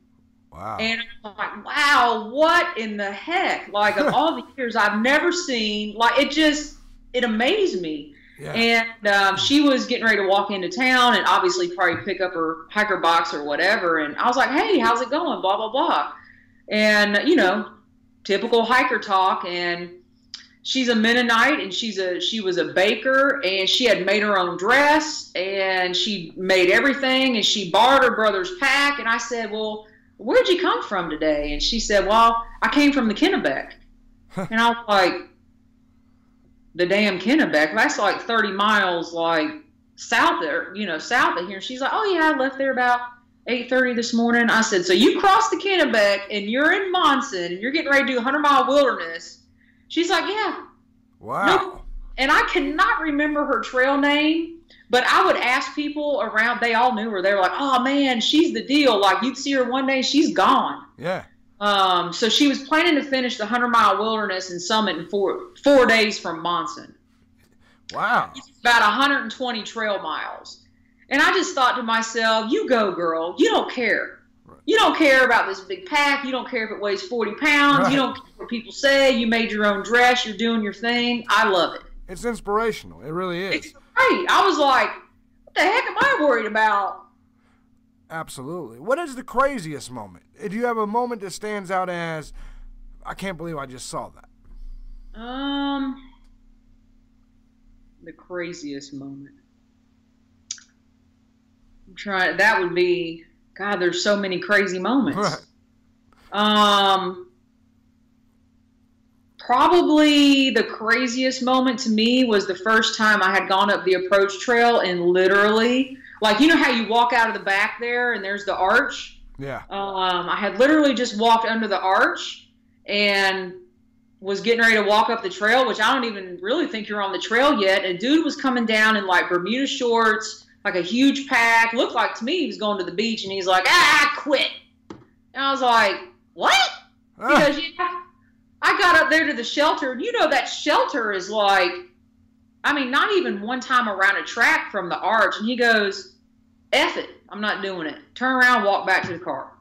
Wow. And I'm like, wow, what in the heck? Like, of all the years, I've never seen, like, it amazed me. Yeah. And she was getting ready to walk into town and obviously probably pick up her hiker box or whatever. And I was like, hey, how's it going? Blah, blah, blah. And, you know, typical hiker talk. And she's a Mennonite, and she was a baker, and she had made her own dress, and she made everything, and she borrowed her brother's pack. And I said, well, where'd you come from today? And she said, well, I came from the Kennebec. And I was like, the damn Kennebec? That's like 30 miles, like, south there, south of here. And she's like, oh yeah, I left there about 8:30 this morning. I said, so you crossed the Kennebec and you're in Monson and you're getting ready to do 100-mile wilderness. She's like, yeah. Wow. Nope. And I cannot remember her trail name, but I would ask people around. They all knew her. They were like, oh man, she's the deal. Like, you'd see her one day, she's gone. Yeah. So she was planning to finish the 100-mile wilderness and summit in four days from Monson. Wow. It's about 120 trail miles. And I just thought to myself, you go, girl. You don't care. Right. You don't care about this big pack. You don't care if it weighs 40 pounds. Right. You don't care what people say. You made your own dress. You're doing your thing. I love it. It's inspirational. It really is. It's great. I was like, what the heck am I worried about? Absolutely. What is the craziest moment? Do you have a moment that stands out as, I can't believe I just saw that? The craziest moment. I'm trying. That would be, God, there's so many crazy moments. Right. Probably the craziest moment to me was the first time I had gone up the approach trail and literally, like, you know how you walk out of the back there and there's the arch? Yeah. I had literally just walked under the arch and was getting ready to walk up the trail, which I don't even really think you're on the trail yet. And dude was coming down in like Bermuda shorts, like a huge pack. Looked like to me he was going to the beach, and he's like, quit. And I was like, what? Because I got up there to the shelter, and that shelter is like, I mean, not even one time around a track from the arch. And he goes, F it, I'm not doing it. Turn around, walk back to the car.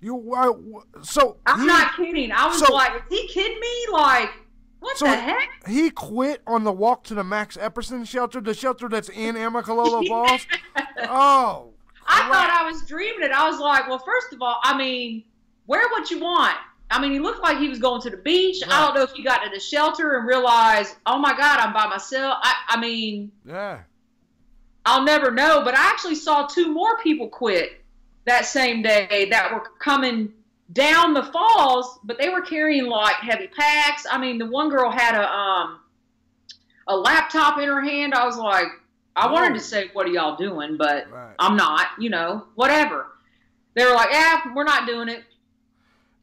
I'm not kidding. I was like, is he kidding me? Like, what the heck? He quit on the walk to the Max Epperson shelter, the shelter that's in Amicalola Falls? Oh. I thought I was dreaming it. I was like, well, first of all, I mean, wear what you want. I mean, he looked like he was going to the beach. Right. I don't know if he got to the shelter and realized, oh my God, I'm by myself. I mean, yeah. I'll never know. But I actually saw 2 more people quit that same day that were coming down the falls, but they were carrying like heavy packs. I mean, the one girl had a laptop in her hand. I was like, I wanted to say, what are y'all doing? But right. I'm not, whatever. They were like, we're not doing it.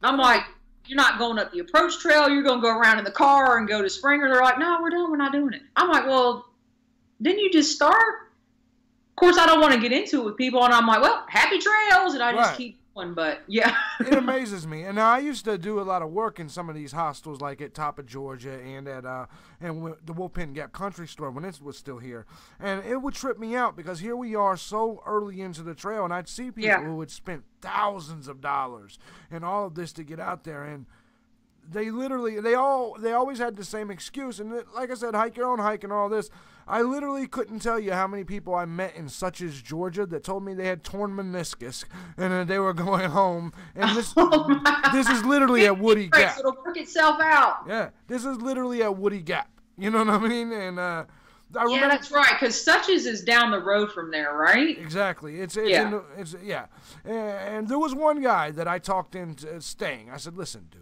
I'm like, you're not going up the approach trail. You're going to go around in the car and go to Springer. They're like, no, we're done. We're not doing it. I'm like, well, didn't you just start? Of course, I don't want to get into it with people, and I'm like, well, happy trails, and I just keep going, but yeah. It amazes me. And now I used to do a lot of work in some of these hostels, like at Top of Georgia and at the Wolfpen Gap Country Store when it was still here. And it would trip me out because here we are so early into the trail, and I'd see people who had spent thousands of dollars and all of this to get out there, and they always had the same excuse. And like I said, hike your own hike and all this. I literally couldn't tell you how many people I met in such as Georgia that told me they had torn meniscus and they were going home. And this is literally at Woody Gap. It'll work itself out. Yeah, this is literally at Woody Gap. You know what I mean? And yeah, that's right. Because Suches is down the road from there, right? Exactly. It's And there was one guy that I talked into staying. I said, listen, dude.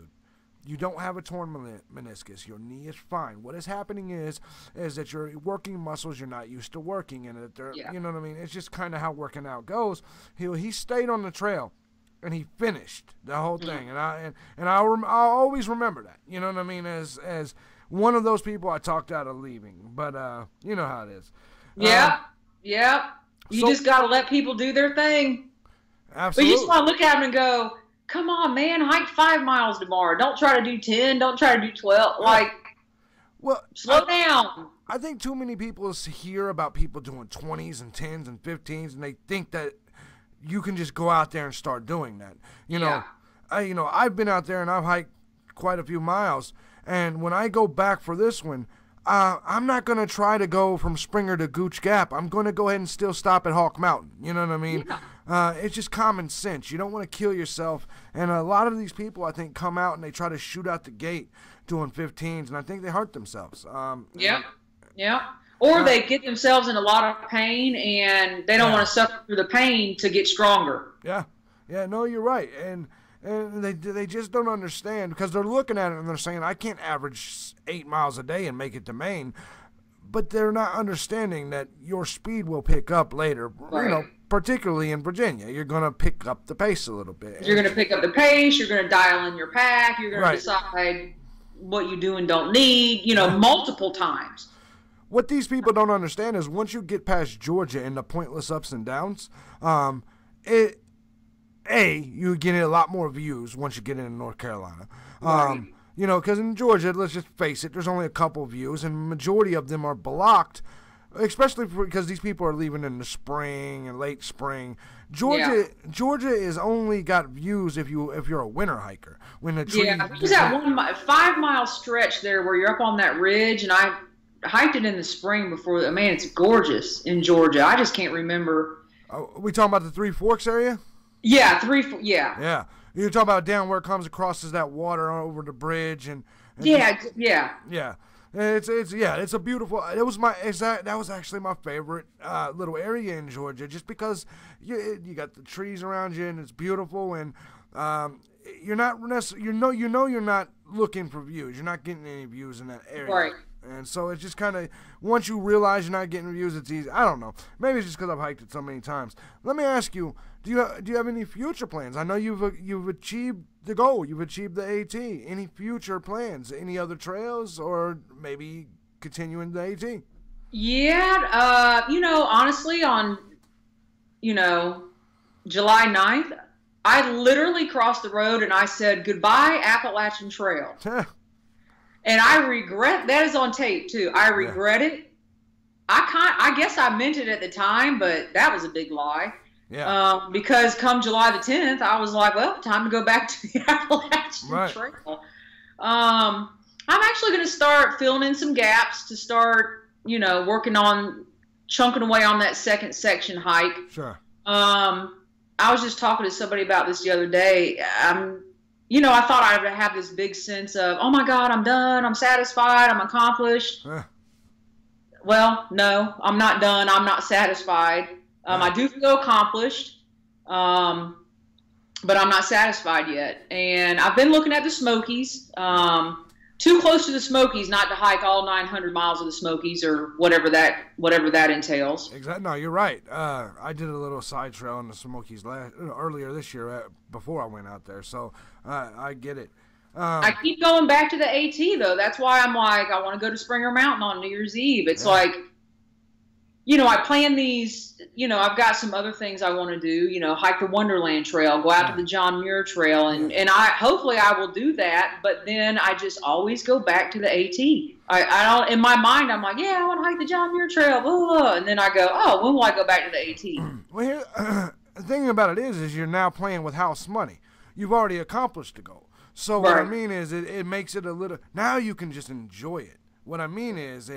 You don't have a torn meniscus. Your knee is fine. What is happening is that you're working muscles you're not used to working, and that they're, you know what I mean? It's just kind of how working out goes. He stayed on the trail, and he finished the whole thing, and I'll always remember that. You know what I mean? As one of those people I talked out of leaving, but you know how it is. Yeah. You just got to let people do their thing. Absolutely. But you just want to look at them and go, come on, man, hike 5 miles tomorrow. Don't try to do 10. Don't try to do 12. Like, slow down. I think too many people hear about people doing 20s and 10s and 15s, and they think that you can just go out there and start doing that. I've been out there and I've hiked quite a few miles, and when I go back for this one, I'm not going to try to go from Springer to Gooch Gap. I'm going to go ahead and still stop at Hawk Mountain. You know what I mean? Yeah. It's just common sense. You don't want to kill yourself. And a lot of these people, I think, come out and they try to shoot out the gate doing 15s, and I think they hurt themselves. Yeah. Or they get themselves in a lot of pain, and they don't want to suffer through the pain to get stronger. Yeah. No, you're right. And they just don't understand, because they're looking at it and they're saying, I can't average 8 miles a day and make it to Maine. But they're not understanding that your speed will pick up later. Right. You know, particularly in Virginia, you're going to pick up the pace a little bit. You're going to pick up the pace. You're going to dial in your pack. You're going to decide what you do and don't need, multiple times. What these people don't understand is once you get past Georgia and the pointless ups and downs, you get a lot more views once you get into North Carolina. Right. Because in Georgia, let's just face it, there's only a couple views, and the majority of them are blocked, especially because these people are leaving in the spring and late spring. Georgia is only got views if you're a winter hiker. When the trees, there's that 5 mile stretch there where you're up on that ridge, and I hiked it in the spring before. Man, it's gorgeous in Georgia. I just can't remember. We talking about the Three Forks area? Yeah, Yeah. You're talking about down where it comes across as that water over the bridge and yeah. It's a beautiful. That was actually my favorite little area in Georgia, just because you got the trees around you and it's beautiful, and you're not you're not looking for views. You're not getting any views in that area. Right. And so it's just kind of, once you realize you're not getting views, it's easy. I don't know. Maybe it's just because I've hiked it so many times. Let me ask you, do you have any future plans? I know you've achieved the goal. You've achieved the AT. Any future plans? Any other trails, or maybe continuing the AT? Yeah. Honestly, on, July 9th, I literally crossed the road and I said, goodbye, Appalachian Trail. And I regret, that is on tape too. I regret it. I guess I meant it at the time, but that was a big lie. Yeah. Because come July the 10th, I was like, well, time to go back to the Appalachian Trail. I'm actually going to start filling in some gaps to start, working on chunking away on that second section hike. Sure. I was just talking to somebody about this the other day. I thought I would have this big sense of, oh my God, I'm done, I'm satisfied, I'm accomplished. Well, no, I'm not done, I'm not satisfied. I do feel accomplished, but I'm not satisfied yet. And I've been looking at the Smokies, too close to the Smokies not to hike all 900 miles of the Smokies or whatever that entails. Exactly. No, you're right. I did a little side trail in the Smokies earlier this year before I went out there, so I get it. I keep going back to the AT though. That's why I'm like, I want to go to Springer Mountain on New Year's Eve. It's like, I plan these. I've got some other things I want to do. Hike the Wonderland Trail, go out to the John Muir Trail, and hopefully I will do that. But then I just always go back to the AT. I don't. In my mind, I'm like, I want to hike the John Muir Trail, blah, blah, blah. And then I go, oh, when will I go back to the AT? Well, here, the thing about it is you're now playing with house money. You've already accomplished the goal. So what I mean is it makes it a little. Now you can just enjoy it. What I mean is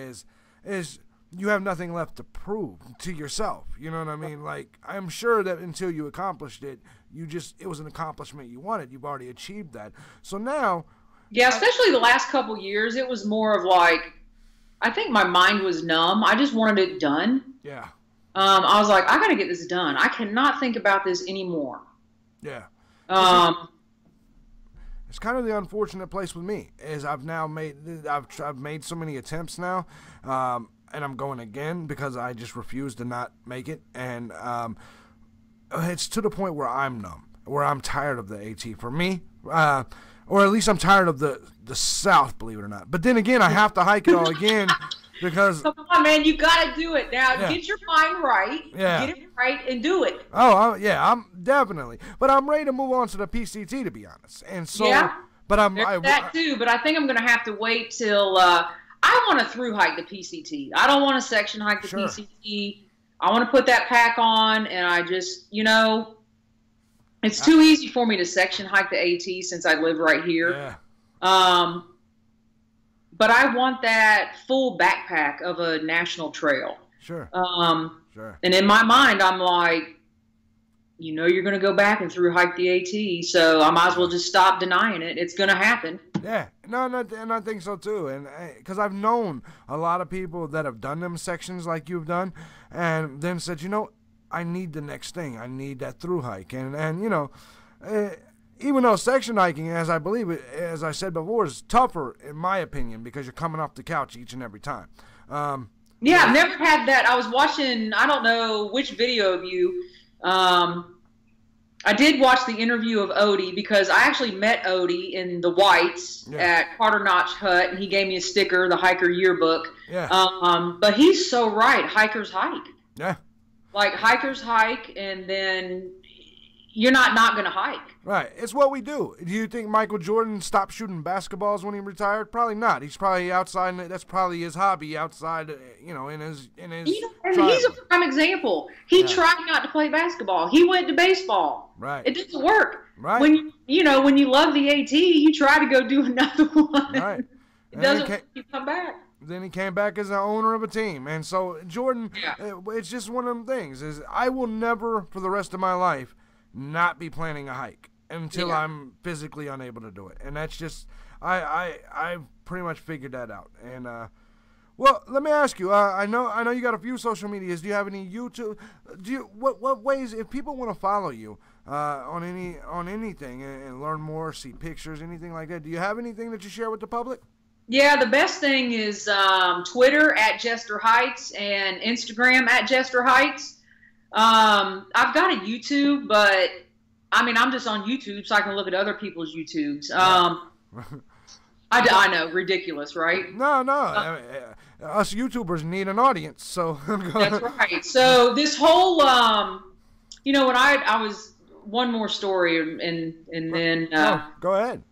you have nothing left to prove to yourself. You know what I mean? Like, I'm sure that until you accomplished it, it was an accomplishment you wanted. You've already achieved that. So now. Yeah, especially the last couple years, it was more of like, I think my mind was numb. I just wanted it done. Yeah. I was like, I got to get this done. I cannot think about this anymore. Yeah. It's kind of the unfortunate place with me is I've made so many attempts now, and I'm going again because I just refuse to not make it, and it's to the point where I'm numb, where I'm tired of the AT for me, or at least I'm tired of the South, believe it or not. But then again, I have to hike it all again because come on, man, you got to do it now. Get your mind right, get it right, and do it. Oh yeah, I'm definitely, but I'm ready to move on to the PCT, to be honest. And so, but that too. But I think I'm going to have to wait till I want to through hike the PCT. I don't want to section hike the PCT. I want to put that pack on, and I just, it's too easy for me to section hike the AT since I live right here. Yeah. But I want that full backpack of a national trail. Sure. Sure. And in my mind, I'm like, you know you're going to go back and through hike the AT, so I might as well just stop denying it. It's going to happen. Yeah, no, and I think so too, and because I've known a lot of people that have done them sections like you've done, and then said, you know, I need the next thing. I need that through hike, and you know, even though section hiking, as I said before, is tougher in my opinion because you're coming off the couch each and every time. Yeah, I've never had that. I was watching, I don't know which video of you. I did watch the interview of Odie because I actually met Odie in the Whites at Carter Notch Hut, and he gave me a sticker, the Hiker Yearbook. Yeah. But he's so right. Hikers hike. Yeah. Like, hikers hike, and then you're not going to hike. Right. It's what we do. Do you think Michael Jordan stopped shooting basketballs when he retired? Probably not. He's probably outside. That's probably his hobby outside, you know, in his and he's a prime example. He tried not to play basketball. He went to baseball. Right. It doesn't work. Right. When you love the AT, you try to go do another one. Right. It doesn't work. You come back. Then he came back as the owner of a team. And so Jordan, it's just one of them things. Is I will never, for the rest of my life, not be planning a hike until I'm physically unable to do it. And that's just, I've pretty much figured that out. And, well, let me ask you, I know you got a few social medias. Do you have any YouTube? What ways, if people want to follow you, on anything and learn more, see pictures, anything like that, do you have anything that you share with the public? Yeah, the best thing is Twitter at Jester Heights and Instagram at Jester Heights. I've got a YouTube, but I mean, I'm just on YouTube so I can look at other people's YouTubes. I know, ridiculous, right? No. Us YouTubers need an audience, so. That's right. So this whole, you know, when I was, one more story, and then. Go ahead.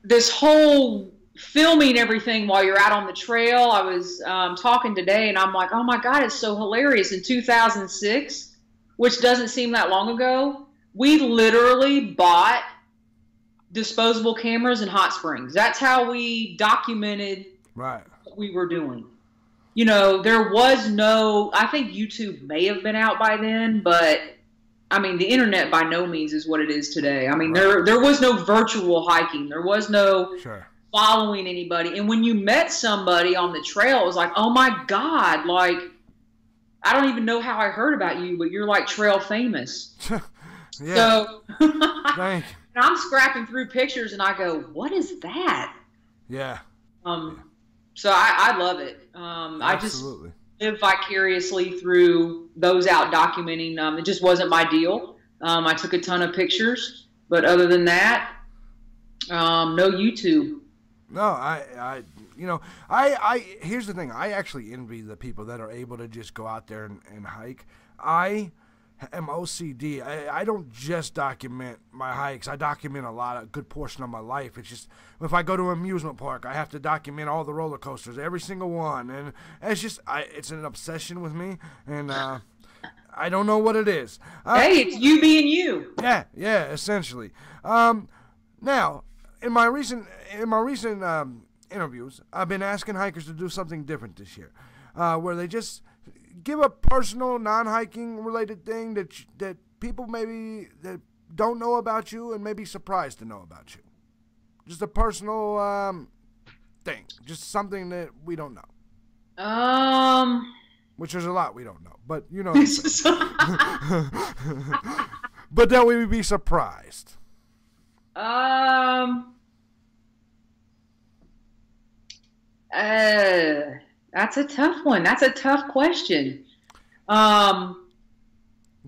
This whole filming everything while you're out on the trail. I was talking today, and I'm like, oh my God, it's so hilarious. In 2006, which doesn't seem that long ago, we literally bought disposable cameras in Hot Springs. That's how we documented what we were doing. You know, there was no, I think YouTube may have been out by then, but I mean, the internet by no means is what it is today. I mean, there was no virtual hiking. There was no following anybody. And when you met somebody on the trail, it was like, oh my God, like, I don't even know how I heard about you, but you're like trail famous. So I'm scrapping through pictures and I go, what is that? Yeah. So I love it. I just live vicariously through those out documenting. It just wasn't my deal. I took a ton of pictures, but other than that, no YouTube. No, here's the thing. I actually envy the people that are able to just go out there and hike. I am OCD. I don't just document my hikes. I document a good portion of my life. It's just, if I go to an amusement park, I have to document all the roller coasters, every single one. And it's just, it's an obsession with me. And, I don't know what it is. Hey, it's you being you. Yeah, essentially. Now, in my recent interviews, I've been asking hikers to do something different this year, where they just give a personal, non-hiking related thing that people maybe that don't know about you and may be surprised to know about you. Just a personal thing, just something that we don't know. Which there's a lot we don't know, but you know. But that we would be surprised. That's a tough one. That's a tough question. Got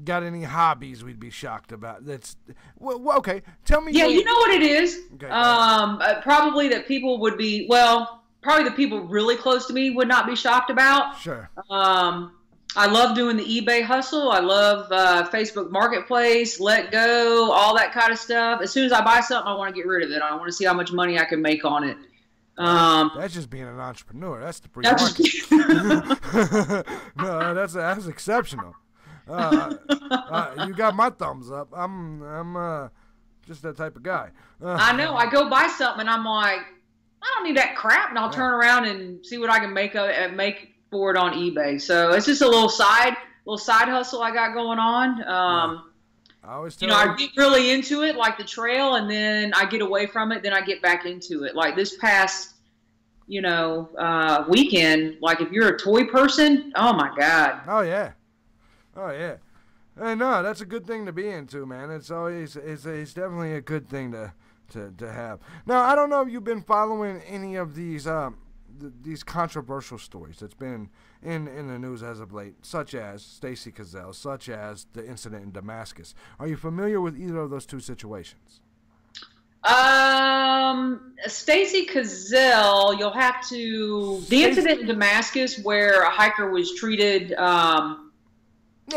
any hobbies we'd be shocked about? That's well, okay. Tell me. Yeah, you know what it is. Okay, probably that people would be. Well, probably the people really close to me would not be shocked about. Sure. I love doing the eBay hustle. I love Facebook Marketplace, Let Go, all that kind of stuff. As soon as I buy something, I want to get rid of it. I want to see how much money I can make on it. That's just being an entrepreneur. That's the pre-market. No, that's exceptional. You got my thumbs up. I'm just that type of guy. I know. I go buy something and I'm like, I don't need that crap, and I'll turn around and see what I can make for it on eBay. So it's just a little side hustle I got going on. I always You tell know, I get really into it, like the trail, and then I get away from it, then I get back into it. Like this past, you know, weekend, like if you're a toy person, oh my God. Oh yeah, oh yeah. Hey, no, that's a good thing to be into, man. It's always it's definitely a good thing to have. Now, I don't know if you've been following any of these controversial stories that's been in the news as of late, such as Stacy Cazell, such as the incident in Damascus. Are you familiar with either of those two situations? Stacy Cazell, you'll have to, the incident in Damascus where a hiker was treated,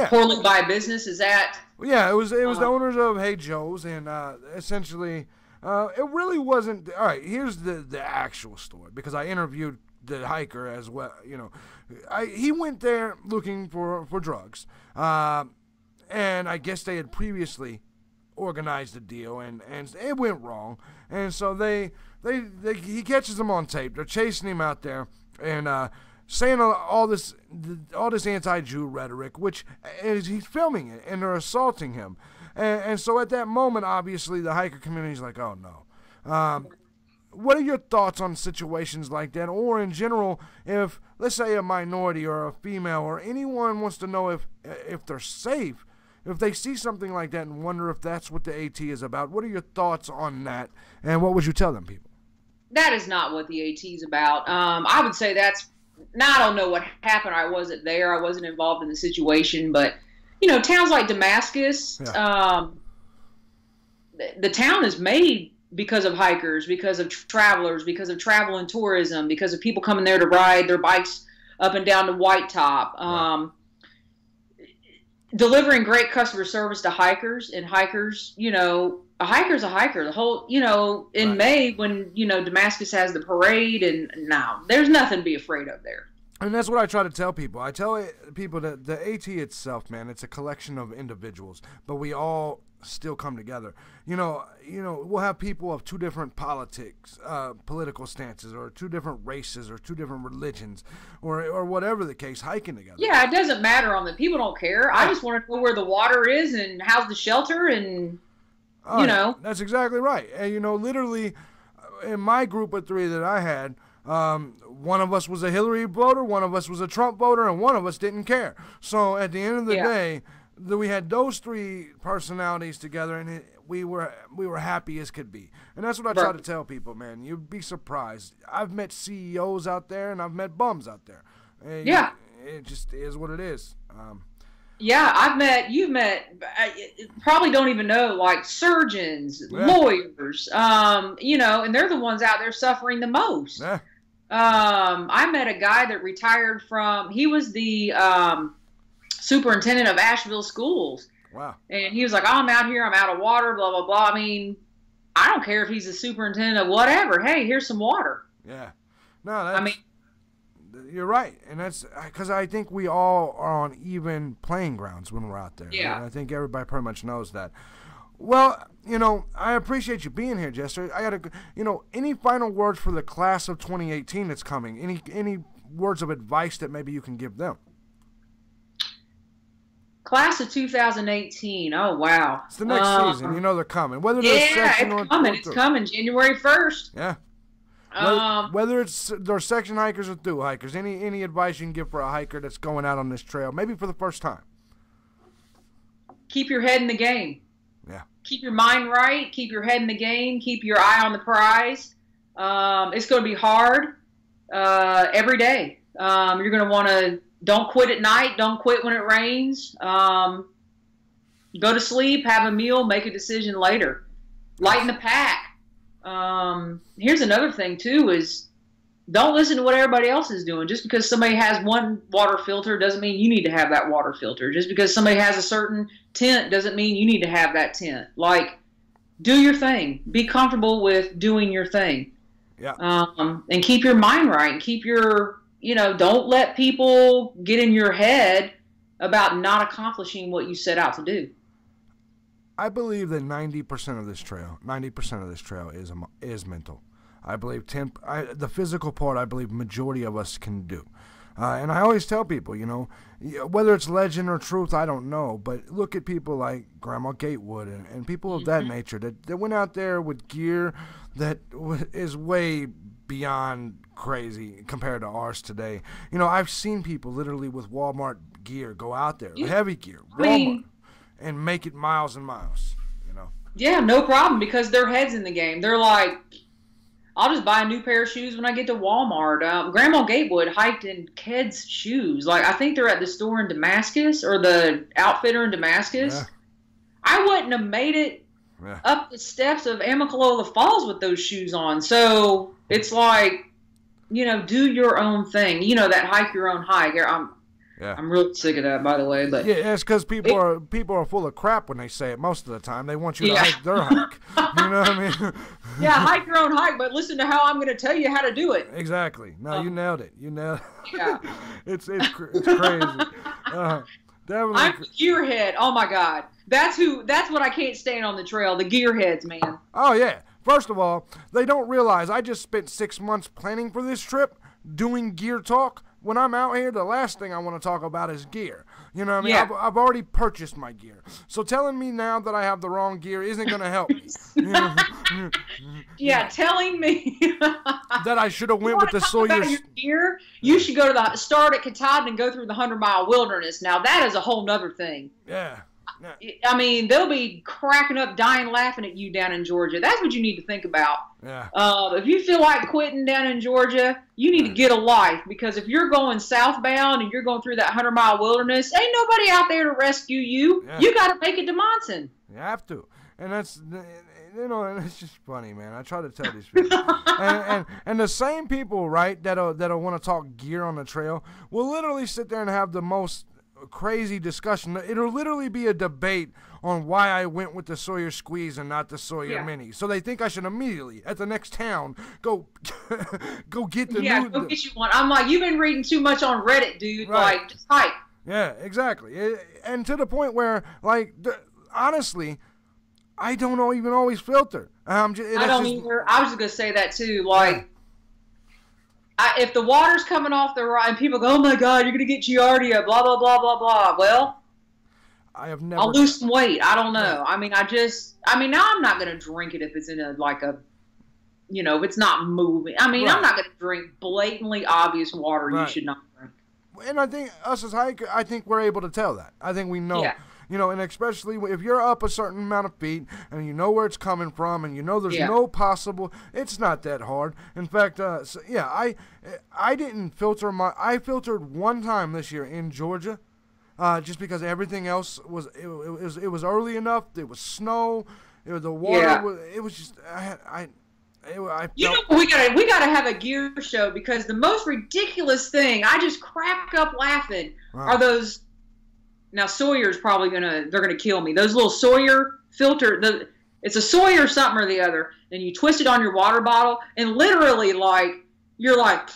poorly by a business, is that? Yeah, it was the owners of Hey Joe's, and essentially, it really wasn't. All right, here's the actual story, because I interviewed the hiker as well. You know, he went there looking for drugs, and I guess they had previously organized a deal, and it went wrong, and so he catches them on tape. They're chasing him out there, and saying all this anti-Jew rhetoric, which is, he's filming it, and they're assaulting him. And so at that moment, obviously, the hiker community is like, oh, no. What are your thoughts on situations like that? Or in general, if, let's say, a minority or a female or anyone wants to know if they're safe, if they see something like that and wonder if that's what the AT is about, what are your thoughts on that? And what would you tell them, people? That is not what the AT is about. I would say that's, now I don't know what happened. I wasn't there. I wasn't involved in the situation, but you know, towns like Damascus, the town is made because of hikers, because of travelers, because of travel and tourism, because of people coming there to ride their bikes up and down to White Top. Delivering great customer service to hikers, and hikers, you know, a hiker's a hiker. The whole, you know, in May when, you know, Damascus has the parade, and no, there's nothing to be afraid of there. And that's what I try to tell people. I tell people that the AT itself, man, it's a collection of individuals, but we all still come together. You know, we'll have people of two different political stances, or two different races, or two different religions, or whatever the case, hiking together. Yeah, it doesn't matter on the people don't care. I just want to know where the water is and how's the shelter, and you know. That's exactly right. And you know, literally, in my group of three that I had, one of us was a Hillary voter, one of us was a Trump voter, and one of us didn't care. So at the end of the day, we had those three personalities together, and we were happy as could be. And that's what I try to tell people, man. You'd be surprised. I've met CEOs out there, and I've met bums out there. And it just is what it is. You've met, probably don't even know, like surgeons, lawyers, you know, and they're the ones out there suffering the most. Yeah. I met a guy that retired from, he was the superintendent of Asheville schools. Wow. And he was like, oh, I'm out here, I'm out of water, blah, blah, blah. I mean, I don't care if he's the superintendent of whatever. Hey, here's some water. Yeah. No, that's, you're right. And that's because I think we all are on even playing grounds when we're out there. Yeah. And I think everybody pretty much knows that. Well, you know, I appreciate you being here, Jester. I got to, you know, any final words for the class of 2018 that's coming? Any words of advice that maybe you can give them? Class of 2018. Oh, wow. It's the next season. You know they're coming. Whether they're section it's coming. It's coming January 1st. Yeah. Whether it's their section hikers or through hikers, any advice you can give for a hiker that's going out on this trail, maybe for the first time? Keep your head in the game. Yeah. Keep your mind right. Keep your head in the game. Keep your eye on the prize. It's going to be hard every day. You're going to want to, don't quit at night. Don't quit when it rains. Go to sleep, have a meal, make a decision later. Lighten the pack. Here's another thing too, is don't listen to what everybody else is doing. Just because somebody has one water filter doesn't mean you need to have that water filter. Just because somebody has a certain tent doesn't mean you need to have that tent. Like, do your thing. Be comfortable with doing your thing. Yeah. And keep your mind right. And keep your, you know, don't let people get in your head about not accomplishing what you set out to do. I believe that 90% of this trail is mental. I believe the physical part, I believe majority of us can do. And I always tell people, whether it's legend or truth, I don't know. But look at people like Grandma Gatewood and people of that nature that went out there with gear that is way beyond crazy compared to ours today. I've seen people literally with Walmart gear go out there, heavy gear, Walmart, and make it miles and miles. Yeah, no problem, because their head's in the game. They're like, I'll just buy a new pair of shoes when I get to Walmart. Grandma Gatewood hiked in Ked's shoes. Like, I think they're at the store in Damascus, or the outfitter in Damascus. Yeah. I wouldn't have made it up the steps of Amicalola Falls with those shoes on. So it's like, do your own thing. That hike your own hike. I'm real sick of that, by the way. But yeah, it's because people are full of crap when they say it most of the time. They want you to hike their hike. You know what I mean? Yeah, hike your own hike, but listen to how I'm going to tell you how to do it. Exactly. No, you nailed it. Yeah. It's crazy. Definitely. I'm a gearhead. Oh my God, that's what I can't stand on the trail. The gearheads, man. Oh yeah. First of all, they don't realize I just spent 6 months planning for this trip, doing gear talk. When I'm out here, the last thing I want to talk about is gear. You know what I mean? Yeah. I've already purchased my gear. So telling me now that I have the wrong gear isn't going to help me. Yeah, telling me that I should have went with the Sawyer. Your gear, you should go to start at Katahdin and go through the 100-mile wilderness. Now, that is a whole nother thing. Yeah. I mean, they'll be cracking up, dying, laughing at you down in Georgia. That's what you need to think about. Yeah. If you feel like quitting down in Georgia, you need to get a life, because if you're going southbound and you're going through that 100-mile wilderness, ain't nobody out there to rescue you. Yeah. You got to make it to Monson. You have to. And that's, and it's just funny, man. I try to tell these people. and the same people, right, that'll want to talk gear on the trail will literally sit there and have the most crazy discussion. It'll literally be a debate on why I went with the Sawyer Squeeze and not the Sawyer Mini. So they think I should immediately, at the next town, go get the new... go get you one. I'm like, you've been reading too much on Reddit, dude. Right. Like, just hike. Yeah, exactly. And to the point where, like, honestly, I don't even always filter. I don't either. I was just going to say that, too. Like, if the water's coming off the right, and people go, oh my God, you're going to get Giardia, blah, blah, blah, blah, blah. Well, I'll lose some weight. I don't know. I mean, now I'm not going to drink it if it's in if it's not moving. I mean, I'm not going to drink blatantly obvious water you should not drink. And I think us as hikers, I think we're able to tell that. I think we know. Yeah. And especially if you're up a certain amount of feet and you know where it's coming from and there's no possible, it's not that hard. In fact, I didn't filter I filtered one time this year in Georgia, just because everything else was, it was early enough. There was snow. The water it was just, we gotta have a gear show, because the most ridiculous thing, I just crack up laughing, are those. Now Sawyer's probably they're gonna kill me. Those little Sawyer filter, it's a Sawyer something or the other, and you twist it on your water bottle, and literally you're like,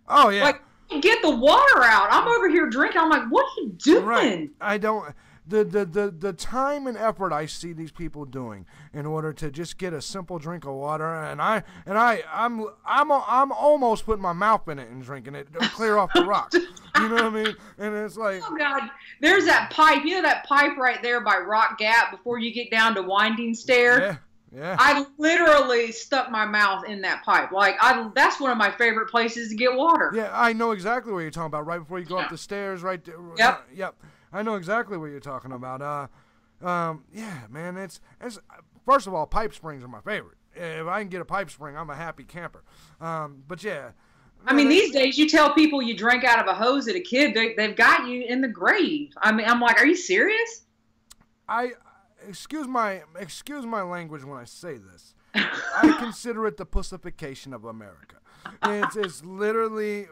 oh yeah, like, get the water out. I'm over here drinking. I'm like, what are you doing? Right. I don't. The time and effort I see these people doing in order to just get a simple drink of water, and I'm almost putting my mouth in it and drinking it to clear off the rock. You know what I mean? And it's like, oh God, there's that pipe. You know that pipe right there by Rock Gap before you get down to Winding Stair? Yeah. Yeah. I literally stuck my mouth in that pipe. That's one of my favorite places to get water. Yeah, I know exactly what you're talking about. Right before you go up the stairs, right there. Yep. Yep. I know exactly what you're talking about. Yeah, man. It's first of all, pipe springs are my favorite. If I can get a pipe spring, I'm a happy camper. But yeah. I mean, these days you tell people you drank out of a hose at a kid, they've got you in the grave. I mean, I'm like, are you serious? Excuse my language when I say this. I consider it the pussification of America. It's literally,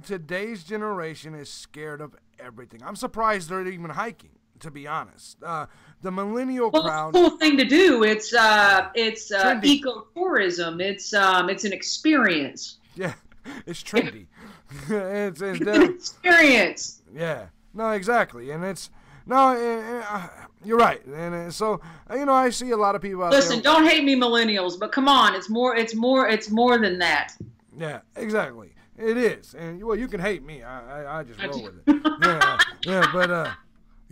today's generation is scared of everything. I'm surprised they're even hiking, to be honest. The millennial crowd. It's a cool thing to do. It's ecotourism. It's an experience. Yeah, it's trendy. it's an experience. Yeah. No, exactly, and it's. No, you're right, and so I see a lot of people out there. Listen, don't hate me, millennials, but come on, it's more than that. Yeah, exactly. It is, and well, you can hate me. I just roll with it. Yeah, but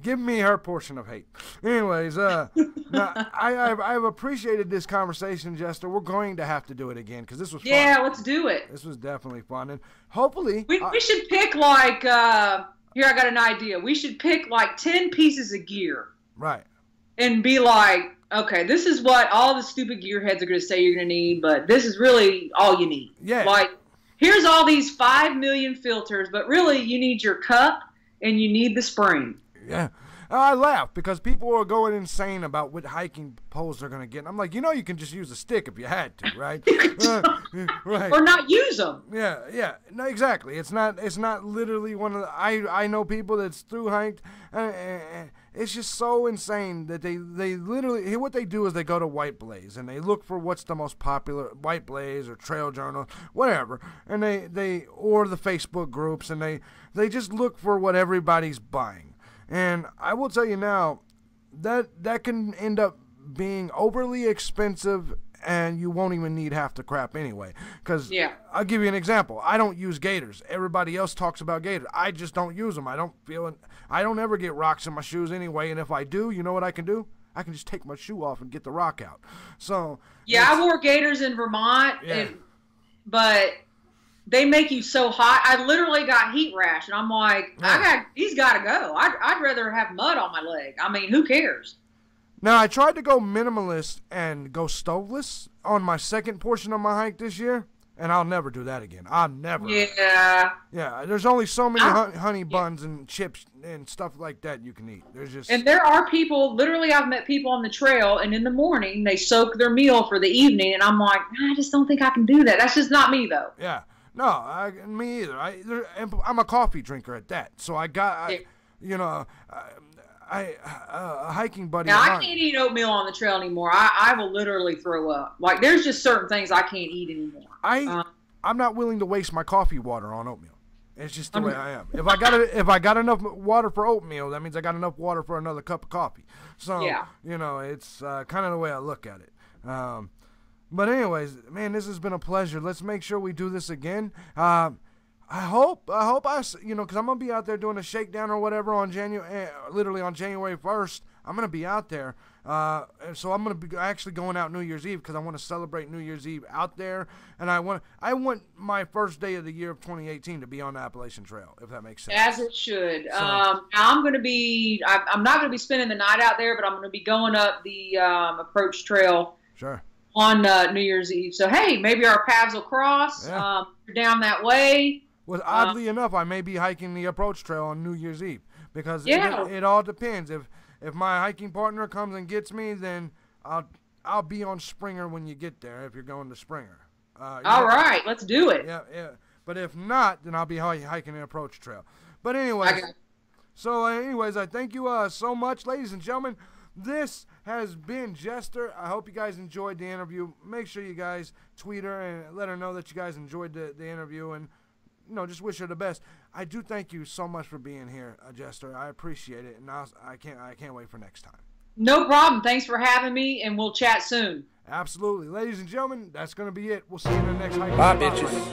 give me her portion of hate. Anyways, now, I've appreciated this conversation, Jester. We're going to have to do it again because this was fun. Yeah, let's do it. This was definitely fun, and hopefully we should pick like here. I got an idea. We should pick like 10 pieces of gear, right, and be like, okay, this is what all the stupid gearheads are going to say you're going to need, but this is really all you need. Yeah, like. Here's all these 5 million filters, but really you need your cup and you need the spring. Yeah. I laugh because people are going insane about what hiking poles they're going to get. And I'm like, you can just use a stick if you had to, right? Right. Or not use them. Yeah. No, exactly. It's not literally one of the, I know people that's through hiked. It's just so insane that they literally, what they do is they go to White Blaze and they look for what's the most popular, White Blaze or Trail Journal, whatever. And they or the Facebook groups, and they just look for what everybody's buying. And I will tell you now, that can end up being overly expensive, and you won't even need half the crap anyway. Because I'll give you an example. I don't use gaiters. Everybody else talks about gaiters. I just don't use them. I don't ever get rocks in my shoes anyway. And if I do, you know what I can do? I can just take my shoe off and get the rock out. So I wore gaiters in Vermont, but they make you so hot. I literally got heat rash, and I'm like, these got to go. I'd rather have mud on my leg. I mean, who cares? Now, I tried to go minimalist and go stoveless on my second portion of my hike this year, and I'll never do that again. I'll never. Yeah. Yeah, there's only so many honey buns and chips and stuff like that you can eat. And there are people, literally I've met people on the trail, and in the morning they soak their meal for the evening, and I'm like, I just don't think I can do that. That's just not me, though. Yeah. No, me either. I'm a coffee drinker at that. So a hiking buddy. Now, I can't eat oatmeal on the trail anymore. I will literally throw up. Like, there's just certain things I can't eat anymore. I'm not willing to waste my coffee water on oatmeal. It's just the way I am. If I got enough water for oatmeal, that means I got enough water for another cup of coffee. So it's kind of the way I look at it. But anyways, man, this has been a pleasure. Let's make sure we do this again. I hope because I'm gonna be out there doing a shakedown or whatever on literally on January 1st. I'm gonna be out there. So I'm gonna be actually going out New Year's Eve because I want to celebrate New Year's Eve out there, and I want my first day of the year of 2018 to be on the Appalachian Trail, if that makes sense. As it should. So, I'm not gonna be spending the night out there, but I'm gonna be going up the approach trail. Sure. On New Year's Eve. So, hey, maybe our paths will cross. Yeah. You're down that way. Well, oddly enough, I may be hiking the approach trail on New Year's Eve because it all depends. If my hiking partner comes and gets me, then I'll be on Springer when you get there if you're going to Springer. All right, let's do it. Yeah. But if not, then I'll be hiking the approach trail. But anyways, I thank you so much, ladies and gentlemen. This has been Jester. I hope you guys enjoyed the interview. Make sure you guys tweet her and let her know that you guys enjoyed the interview, and just wish her the best. I do thank you so much for being here, Jester. I appreciate it, and I can't wait for next time. No problem. Thanks for having me, and we'll chat soon. Absolutely. Ladies and gentlemen, that's going to be it. We'll see you in the next hike. Bye, bitches.